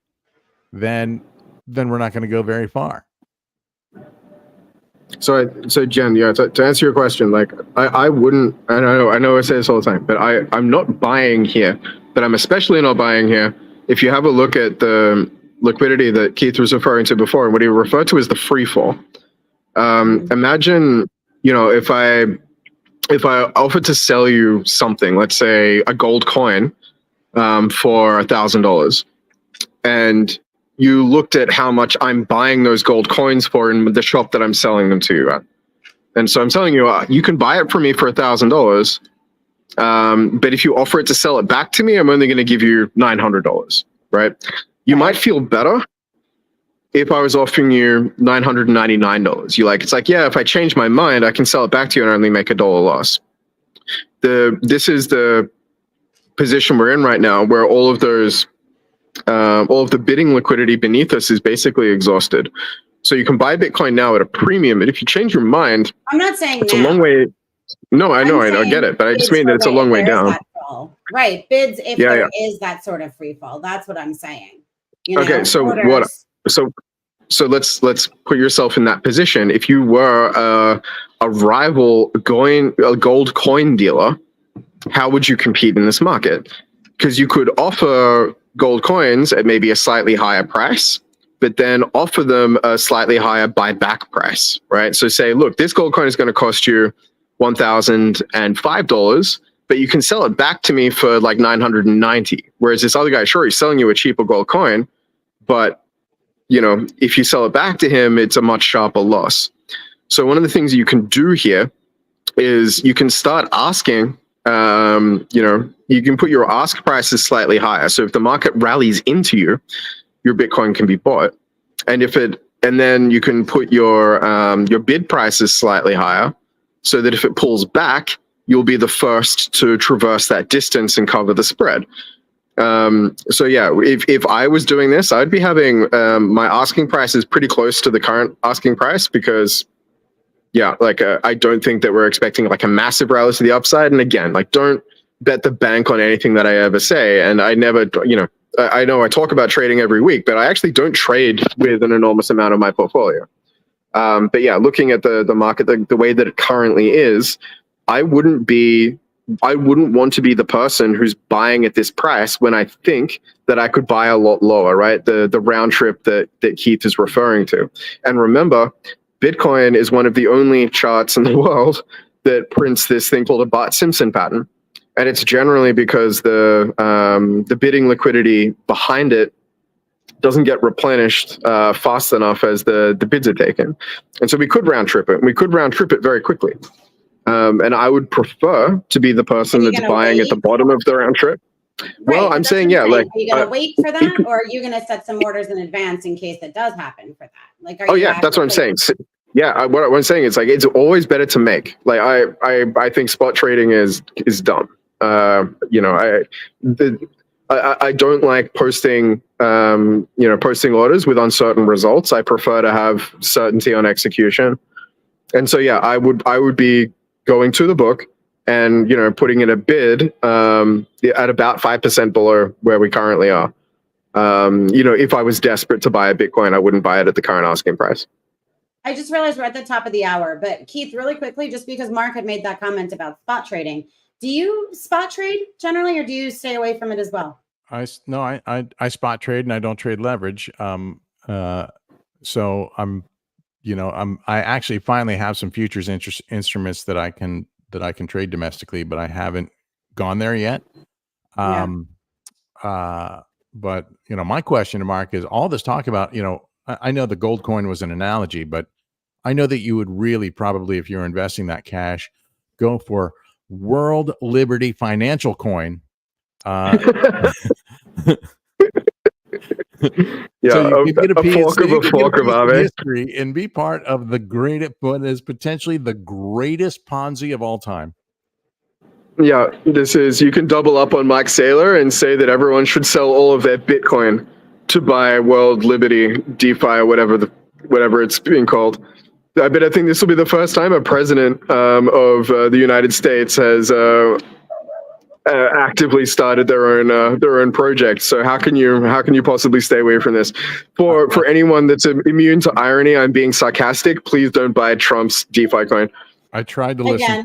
then we're not going to go very far. So Jen, to answer your question, like I wouldn't, I know I say this all the time, but I'm not buying here, but I'm especially not buying here. If you have a look at the liquidity that Keith was referring to before, and what he referred to as the free fall. Imagine, if I if I offered to sell you something, let's say a gold coin, for $1,000, and you looked at how much I'm buying those gold coins for in the shop that I'm selling them to you at. And so I'm telling you, you can buy it from me for $1,000. But if you offer it to sell it back to me, I'm only going to give you $900, right? You might feel better if I was offering you $999. It's like, yeah, if I change my mind, I can sell it back to you and only make $1 loss. This is the position we're in right now, where all of the bidding liquidity beneath us is basically exhausted. So you can buy Bitcoin now at a premium, and if you change your mind, I'm not saying it's now. a long way. No, I know, I get it, but I just mean that it's a long way down. Right, bids if there is that sort of free fall. That's what I'm saying. Okay, so let's put yourself in that position. If you were a rival gold coin dealer, how would you compete in this market? Because you could offer gold coins at maybe a slightly higher price, but then offer them a slightly higher buyback price, right? So say, look, this gold coin is going to cost you $1,005, but you can sell it back to me for like $990. Whereas this other guy, sure, he's selling you a cheaper gold coin, but if you sell it back to him, it's a much sharper loss. So one of the things you can do here is you can start asking, you can put your ask prices slightly higher. So if the market rallies into you, your Bitcoin can be bought. And then you can put your bid prices slightly higher, so that if it pulls back, you'll be the first to traverse that distance and cover the spread. So yeah, if I was doing this, I'd be having my asking prices pretty close to the current asking price, because I don't think that we're expecting like a massive rally to the upside. And again, don't bet the bank on anything that I ever say. And I never, I know I talk about trading every week, but I actually don't trade with an enormous amount of my portfolio. But yeah, looking at the market, the way that it currently is, I wouldn't want to be the person who's buying at this price when I think that I could buy a lot lower, right? The round trip that Keith is referring to. And remember, Bitcoin is one of the only charts in the world that prints this thing called a Bart-Simpson pattern. And it's generally because the bidding liquidity behind it doesn't get replenished fast enough as the bids are taken. And so we could round trip it. We could round trip it very quickly. And I would prefer to be the person that's buying at the bottom of the round trip. Right, well, I'm saying, are you going to wait for that, or are you going to set some orders in advance in case it does happen for that? That's what I'm saying. So, what I'm saying is it's always better to make. I think spot trading is dumb. I don't like posting orders with uncertain results. I prefer to have certainty on execution. And so I would be going to the book and putting in a bid at about 5% below where we currently are. If I was desperate to buy a Bitcoin, I wouldn't buy it at the current asking price. I just realized we're at the top of the hour, but Keith, really quickly, just because Mark had made that comment about spot trading, do you spot trade generally, or do you stay away from it as well? I spot trade, and I don't trade leverage. So I actually finally have some futures instruments that I can trade domestically, but I haven't gone there yet. But my question to Mark is, all this talk about, I know the gold coin was an analogy, but I know that you would really probably, if you're investing that cash, go for World Liberty Financial Coin. So you can get a piece of history and be part of what is potentially the greatest Ponzi of all time. Yeah, you can double up on Mike Saylor and say that everyone should sell all of their Bitcoin to buy World Liberty DeFi or whatever it's being called. I think this will be the first time a president of the United States has actively started their own project. So how can you possibly stay away from this? For anyone that's immune to irony, I'm being sarcastic. Please don't buy Trump's DeFi coin. I tried to listen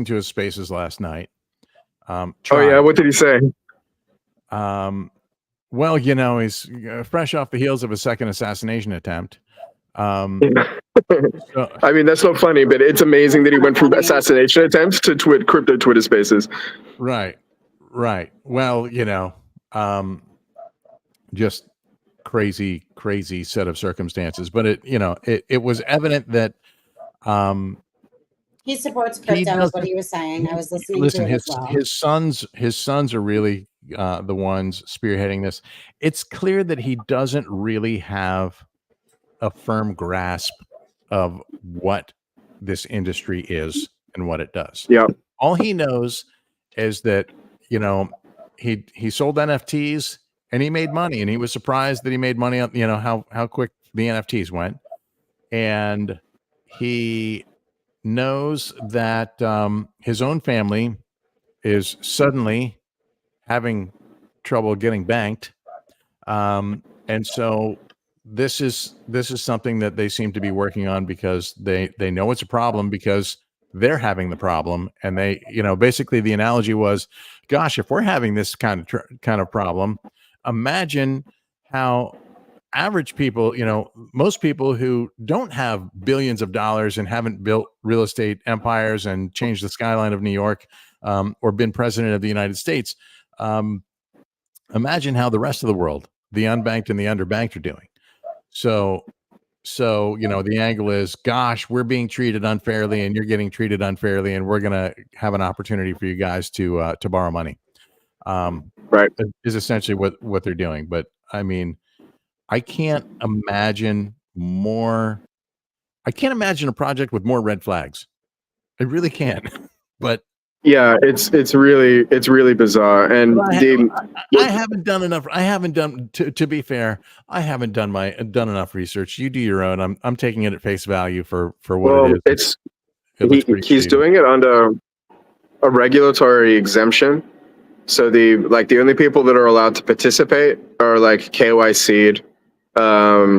to his spaces last night. What did he say? Well, he's fresh off the heels of a second assassination attempt. I mean, that's not funny, but it's amazing that he went from assassination attempts to crypto Twitter Spaces. Right. Well, just crazy set of circumstances. But it was evident that he supports he crypto, is what he was saying. I was listening to it as well. His sons are really the ones spearheading this. It's clear that he doesn't really have a firm grasp of what this industry is and what it does. Yeah. All he knows is that, he sold NFTs and he made money, and he was surprised that he made money on, how quick the NFTs went. And he knows that his own family is suddenly having trouble getting banked. And so this is something that they seem to be working on because they know it's a problem because they're having the problem. And they, basically the analogy was, gosh, if we're having this kind of problem, imagine how average people, most people who don't have billions of dollars and haven't built real estate empires and changed the skyline of New York, or been president of the United States, imagine how the rest of the world, the unbanked and the underbanked, are doing. So the angle is, gosh, we're being treated unfairly and you're getting treated unfairly, and we're going to have an opportunity for you guys to borrow money. Right. Is essentially what they're doing. But I mean, I can't imagine a project with more red flags. I really can't. But yeah, it's really bizarre. And I haven't done enough. I haven't done, to be fair, I haven't done enough research. You do your own. I'm taking it at face value for what it is. He's doing it under a regulatory exemption. So the only people that are allowed to participate are like KYC'd,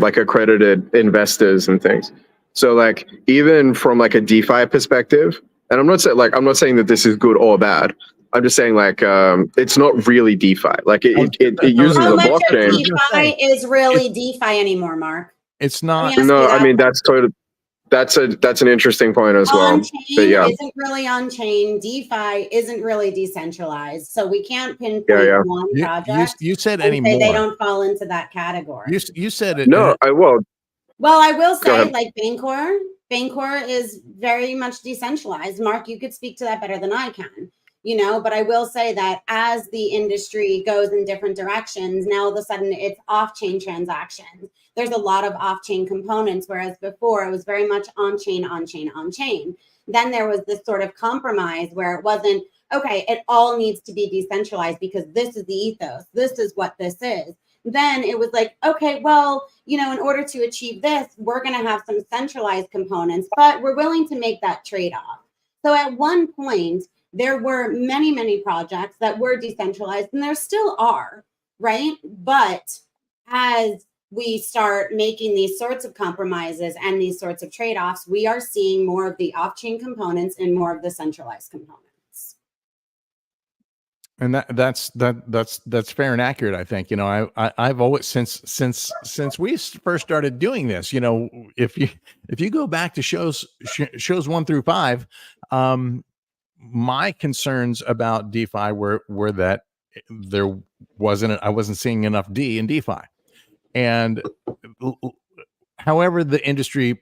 like accredited investors and things. So like even from like a DeFi perspective, and I'm not saying that this is good or bad. I'm just saying like it's not really DeFi. Like it uses How the much blockchain. of DeFi is really DeFi anymore, Mark? It's not. No, I mean that's an interesting point as well. On-chain isn't really on-chain. DeFi isn't really decentralized. So we can't pinpoint one project. You said anymore. They don't fall into that category. You said it. No, I will. Well, I will say, like Bancor is very much decentralized. Mark, you could speak to that better than I can, but I will say that as the industry goes in different directions, now all of a sudden it's off-chain transactions. There's a lot of off-chain components, whereas before it was very much on-chain, on-chain, on-chain. Then there was this sort of compromise where it wasn't, okay, it all needs to be decentralized because this is the ethos. This is what this is. Then it was like, okay, well, in order to achieve this, we're going to have some centralized components, but we're willing to make that trade-off. So at one point, there were many, many projects that were decentralized, and there still are, right? But as we start making these sorts of compromises and these sorts of trade-offs, we are seeing more of the off-chain components and more of the centralized components. And that's fair and accurate. I think, I've always, since we first started doing this, if you go back to shows 1 through 5, my concerns about DeFi were that I wasn't seeing enough D in DeFi. And however the industry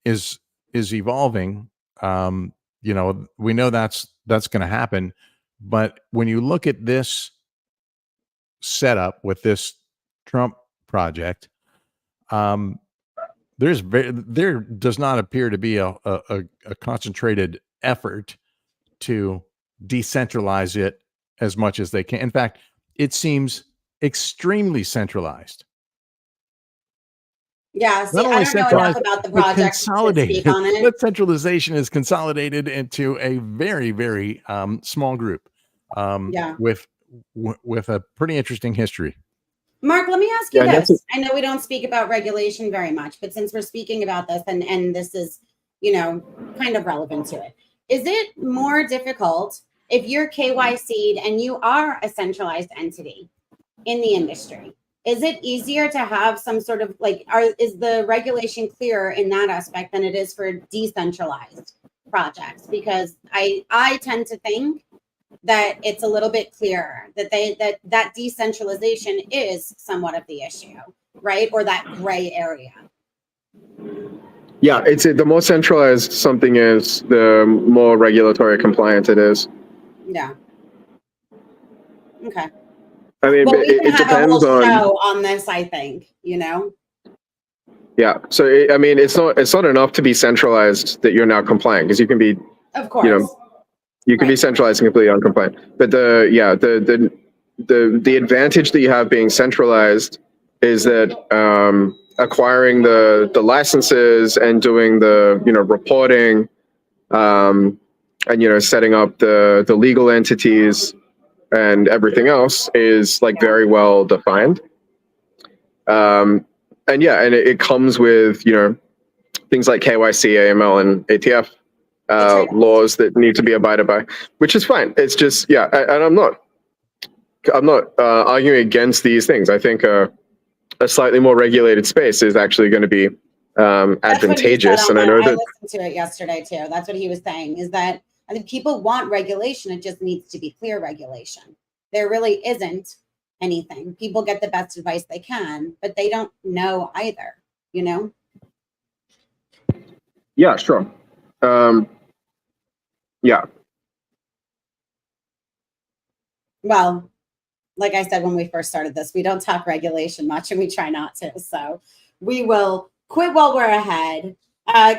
is evolving, we know that's going to happen. But when you look at this setup with this Trump project, there does not appear to be a concentrated effort to decentralize it as much as they can. In fact, it seems extremely centralized. Yeah, see, I don't know enough about the project to speak on it. That centralization is consolidated into a very, very small group. With a pretty interesting history. Mark, let me ask you this. I know we don't speak about regulation very much, but since we're speaking about this and this is, kind of relevant to it, is it more difficult if you're KYC'd and you are a centralized entity in the industry? is it easier to have some sort of like, is the regulation clearer in that aspect than it is for decentralized projects? Because I tend to think that it's a little bit clearer that decentralization is somewhat of the issue, right? Or that gray area. Yeah, it's the more centralized something is, the more regulatory compliant it is. Yeah. Okay. I mean, Well, we can it have a whole depends on. show on this, I think, Yeah, so I mean, it's not enough to be centralized that you're now compliant, because you can be, Of course. you can be centralized and completely uncompliant. But the advantage that you have being centralized is that acquiring the licenses and doing the reporting, and setting up the legal entities and everything else is like very well defined. And it comes with things like KYC, AML, and ATF laws that need to be abided by, which is fine. It's just and I'm not arguing against these things. I think a slightly more regulated space is actually going to be advantageous. And I know that I listened to it yesterday too. That's what he was saying, is that I think people want regulation. It just needs to be clear regulation. There really isn't anything. People get the best advice they can, but they don't know either, Yeah, sure. Yeah. Well, like I said when we first started this, we don't talk regulation much, and we try not to. So we will quit while we're ahead.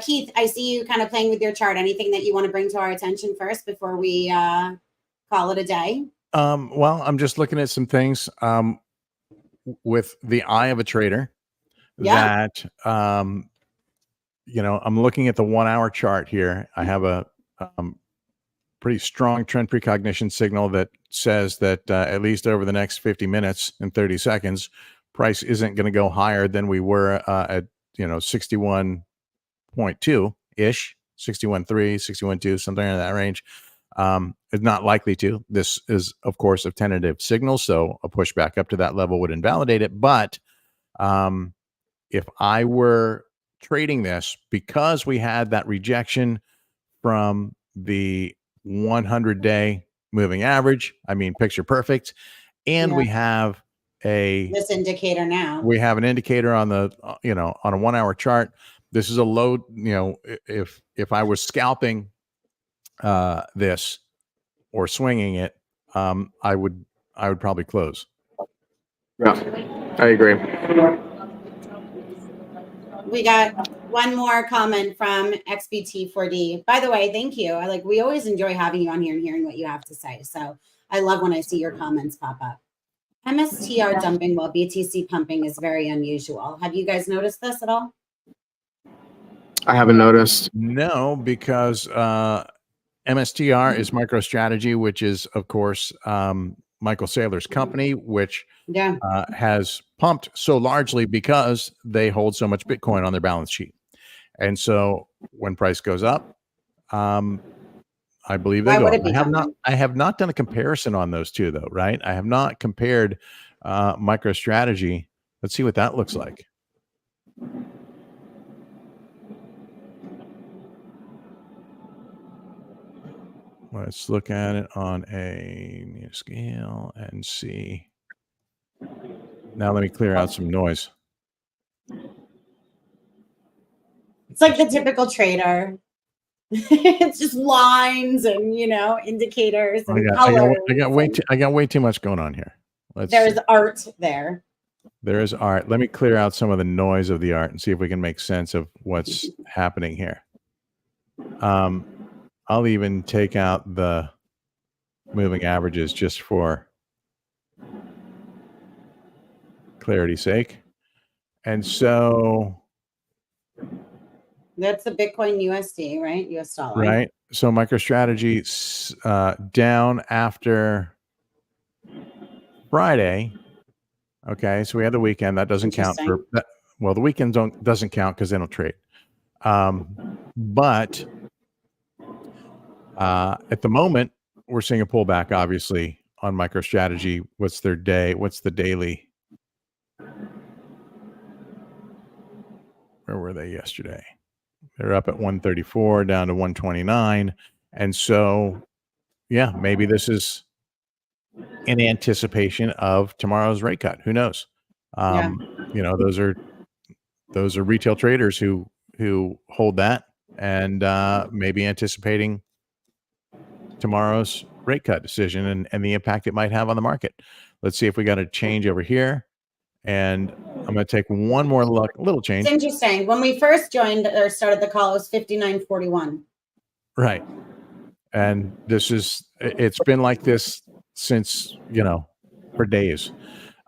Keith, I see you kind of playing with your chart. Anything that you want to bring to our attention first before we call it a day? Well, I'm just looking at some things with the eye of a trader that, I'm looking at the 1 hour chart here. I have a pretty strong trend precognition signal that says that at least over the next 50 minutes and 30 seconds, price isn't going to go higher than we were at 61.2 ish, 61.3, 61.2, something in that range. It's not likely to. This is, of course, a tentative signal, so a pushback up to that level would invalidate it. But if I were trading this, because we had that rejection from the 100-day moving average, I mean, picture perfect, and we have this indicator now. We have an indicator on the on a 1 hour chart. This is a low. If I was scalping this or swinging it, I would probably close. Yeah, I agree. We got one more comment from XBT4D. By the way, thank you. We always enjoy having you on here and hearing what you have to say. So I love when I see your comments pop up. MSTR dumping while BTC pumping is very unusual. Have you guys noticed this at all? I haven't noticed. No, because MSTR is MicroStrategy, which is, of course, Michael Saylor's company, which has pumped so largely because they hold so much Bitcoin on their balance sheet. And so when price goes up, I believe they go up. I have not done a comparison on those two, though, right? I have not compared MicroStrategy. Let's see what that looks like. Let's look at it on a new scale and see. Now let me clear out some noise. It's like the typical trader. It's just lines and indicators and colors. I got way too much going on here. There's art there. There is art. Let me clear out some of the noise of the art and see if we can make sense of what's happening here. I'll even take out the moving averages just for clarity's sake. And so that's the Bitcoin USD, right? US dollar. Right. So MicroStrategy down after Friday. Okay. So we had the weekend. That doesn't count for that. Well, the weekend doesn't count because they don't trade. But at the moment, we're seeing a pullback, obviously, on MicroStrategy. What's their day? What's the daily? where were they yesterday? They're up at 134 down to 129. And so, yeah, maybe this is in anticipation of tomorrow's rate cut. Who knows? You know, those are retail traders who hold that and maybe anticipating tomorrow's rate cut decision and the impact it might have on the market. Let's see if we got a change over here. And I'm going to take one more look, a little change. It's interesting. When we first joined or started the call, it was 59.41. Right. And it's been like this since, you know, for days.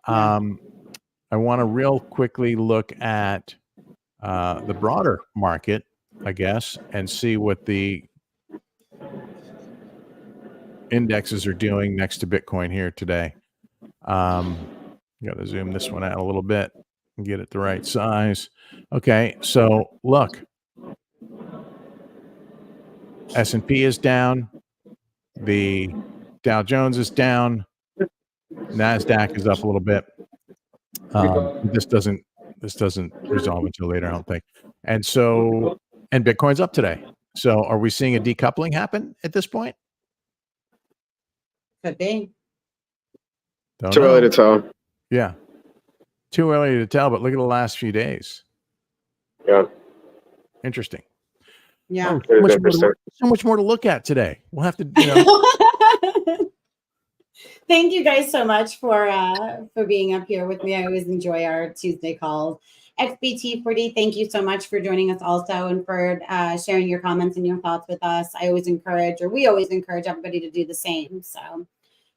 Yeah. I want to real quickly look at the broader market, I guess, and see what the indexes are doing next to Bitcoin here today. Got to zoom this one out a little bit and get it the right size. Okay, so look, S&P is down, the Dow Jones is down, NASDAQ is up a little bit. This doesn't resolve until later, I don't think. And Bitcoin's up today. So are we seeing a decoupling happen at this point? Could be. Too early to tell. Yeah. Too early to tell, but look at the last few days. Yeah. Interesting. Yeah. Oh, so much more to look at today. We'll have to, you know. Thank you guys so much for being up here with me. I always enjoy our Tuesday calls. XBT40, thank you so much for joining us also and for sharing your comments and your thoughts with us. We always encourage everybody to do the same. So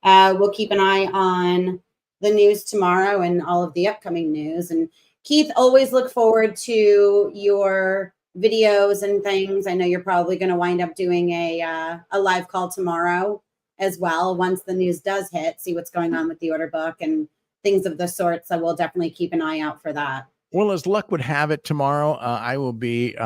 we'll keep an eye on the news tomorrow and all of the upcoming news. And Keith, always look forward to your videos and things. I know you're probably going to wind up doing a live call tomorrow as well. Once the news does hit, see what's going on with the order book and things of the sort. So we'll definitely keep an eye out for that. Well, as luck would have it, tomorrow I will be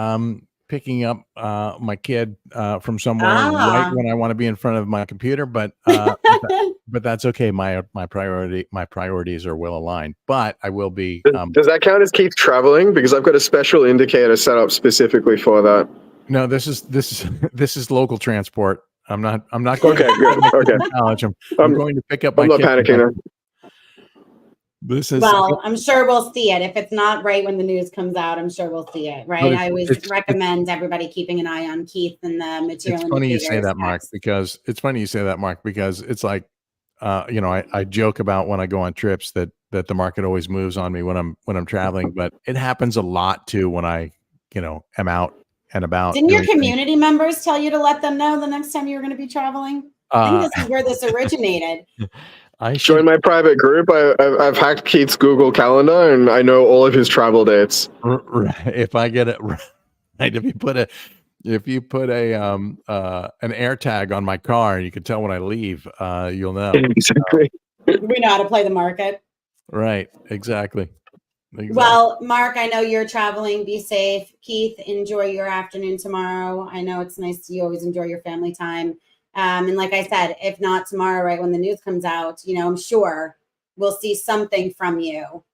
picking up my kid from somewhere right when I want to be in front of my computer, but that's okay. My priorities are well aligned. But I will be. Does that count as Keith traveling? Because I've got a special indicator set up specifically for that. No, this is local transport. I'm not going. Okay, good. Okay. College. I'm going to pick up my. I'm not panicking now. I'm sure we'll see it. If it's not right when the news comes out, I'm sure we'll see it. Right. I always recommend everybody keeping an eye on Keith and the material. It's funny you say that, Mark, because it's like, you know, I joke about when I go on trips that the market always moves on me when I'm traveling, but it happens a lot too when I, you know, am out and about. Didn't your community members tell you to let them know the next time you were going to be traveling? I think this is where this originated. I joined my private group. I've hacked Keith's Google Calendar, and I know all of his travel dates. If I get it right, if you put an air tag on my car, you can tell when I leave. You'll know. Exactly. We know how to play the market. Right. Exactly. Well, Mark, I know you're traveling. Be safe. Keith, enjoy your afternoon tomorrow. I know it's nice. You always enjoy your family time. And like I said, if not tomorrow, right when the news comes out, you know, I'm sure we'll see something from you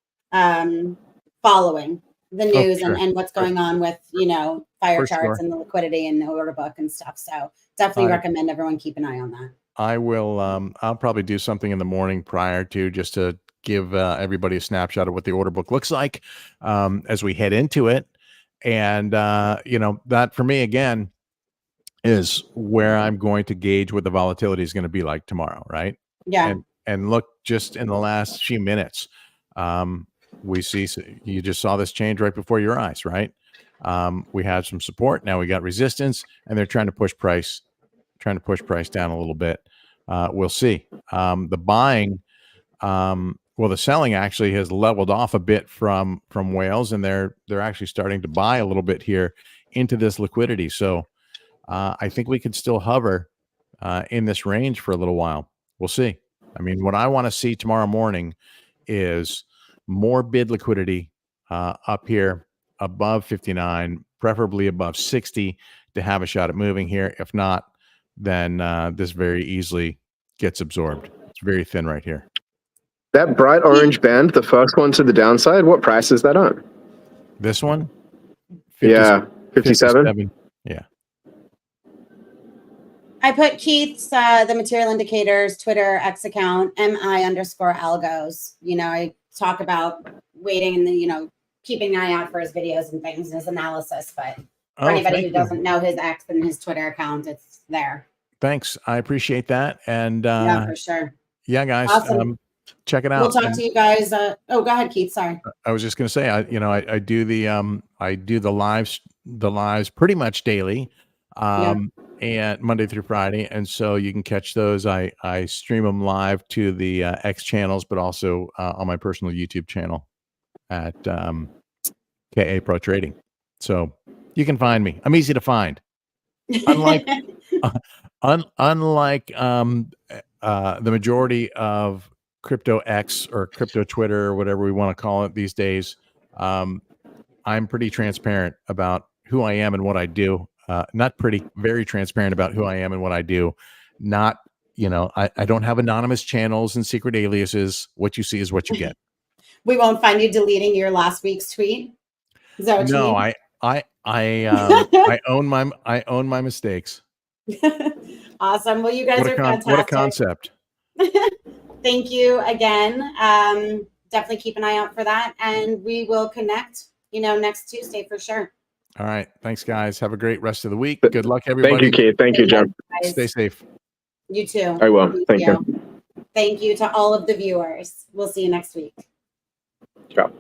following the news and what's going on with, you know, fire charts and the liquidity and the order book and stuff. So definitely recommend everyone keep an eye on that. I will. I'll probably do something in the morning prior to just to give everybody a snapshot of what the order book looks like as we head into it. And, you know, that for me, again, is where I'm going to gauge what the volatility is going to be like tomorrow, right? Yeah. And look, just in the last few minutes, we see, you just saw this change right before your eyes, right? We had some support, now we got resistance, and they're trying to push price down a little bit. We'll see. The buying, the selling actually has leveled off a bit from whales, and they're actually starting to buy a little bit here into this liquidity. So I think we could still hover in this range for a little while. We'll see. I mean, what I want to see tomorrow morning is more bid liquidity up here above 59, preferably above 60 to have a shot at moving here. If not, then this very easily gets absorbed. It's very thin right here. That bright orange band, the first one to the downside, what price is that on? This one? Yeah, 57. Yeah. I put Keith's the Material Indicators Twitter X account MI_algos. You know, I talk about waiting and then keeping an eye out for his videos and things and his analysis. But for anybody who doesn't know his X and his Twitter account, it's there. Thanks, I appreciate that. And yeah, for sure. Yeah, guys, Awesome. check it out. We'll talk to you guys. Go ahead, Keith. Sorry. I was just going to say, I do the lives pretty much daily. And Monday through Friday, and so you can catch those. I stream them live to the X channels, but also on my personal YouTube channel at KA Pro Trading. So you can find me. I'm easy to find. Unlike the majority of crypto X or crypto Twitter or whatever we want to call it these days, I'm pretty transparent about who I am and what I do. Very transparent about who I am and what I do. Not, I don't have anonymous channels and secret aliases. What you see is what you get. We won't find you deleting your last week's tweet. Is that what you mean? I own my mistakes. Awesome. Well, you guys are fantastic. What a concept. Thank you again. Definitely keep an eye out for that, and we will connect, next Tuesday for sure. All right. Thanks, guys. Have a great rest of the week. Good luck, everybody. Thank you, Keith. Thank you, John. Stay safe. You too. I will. Thank you. Thank you to all of the viewers. We'll see you next week. Ciao.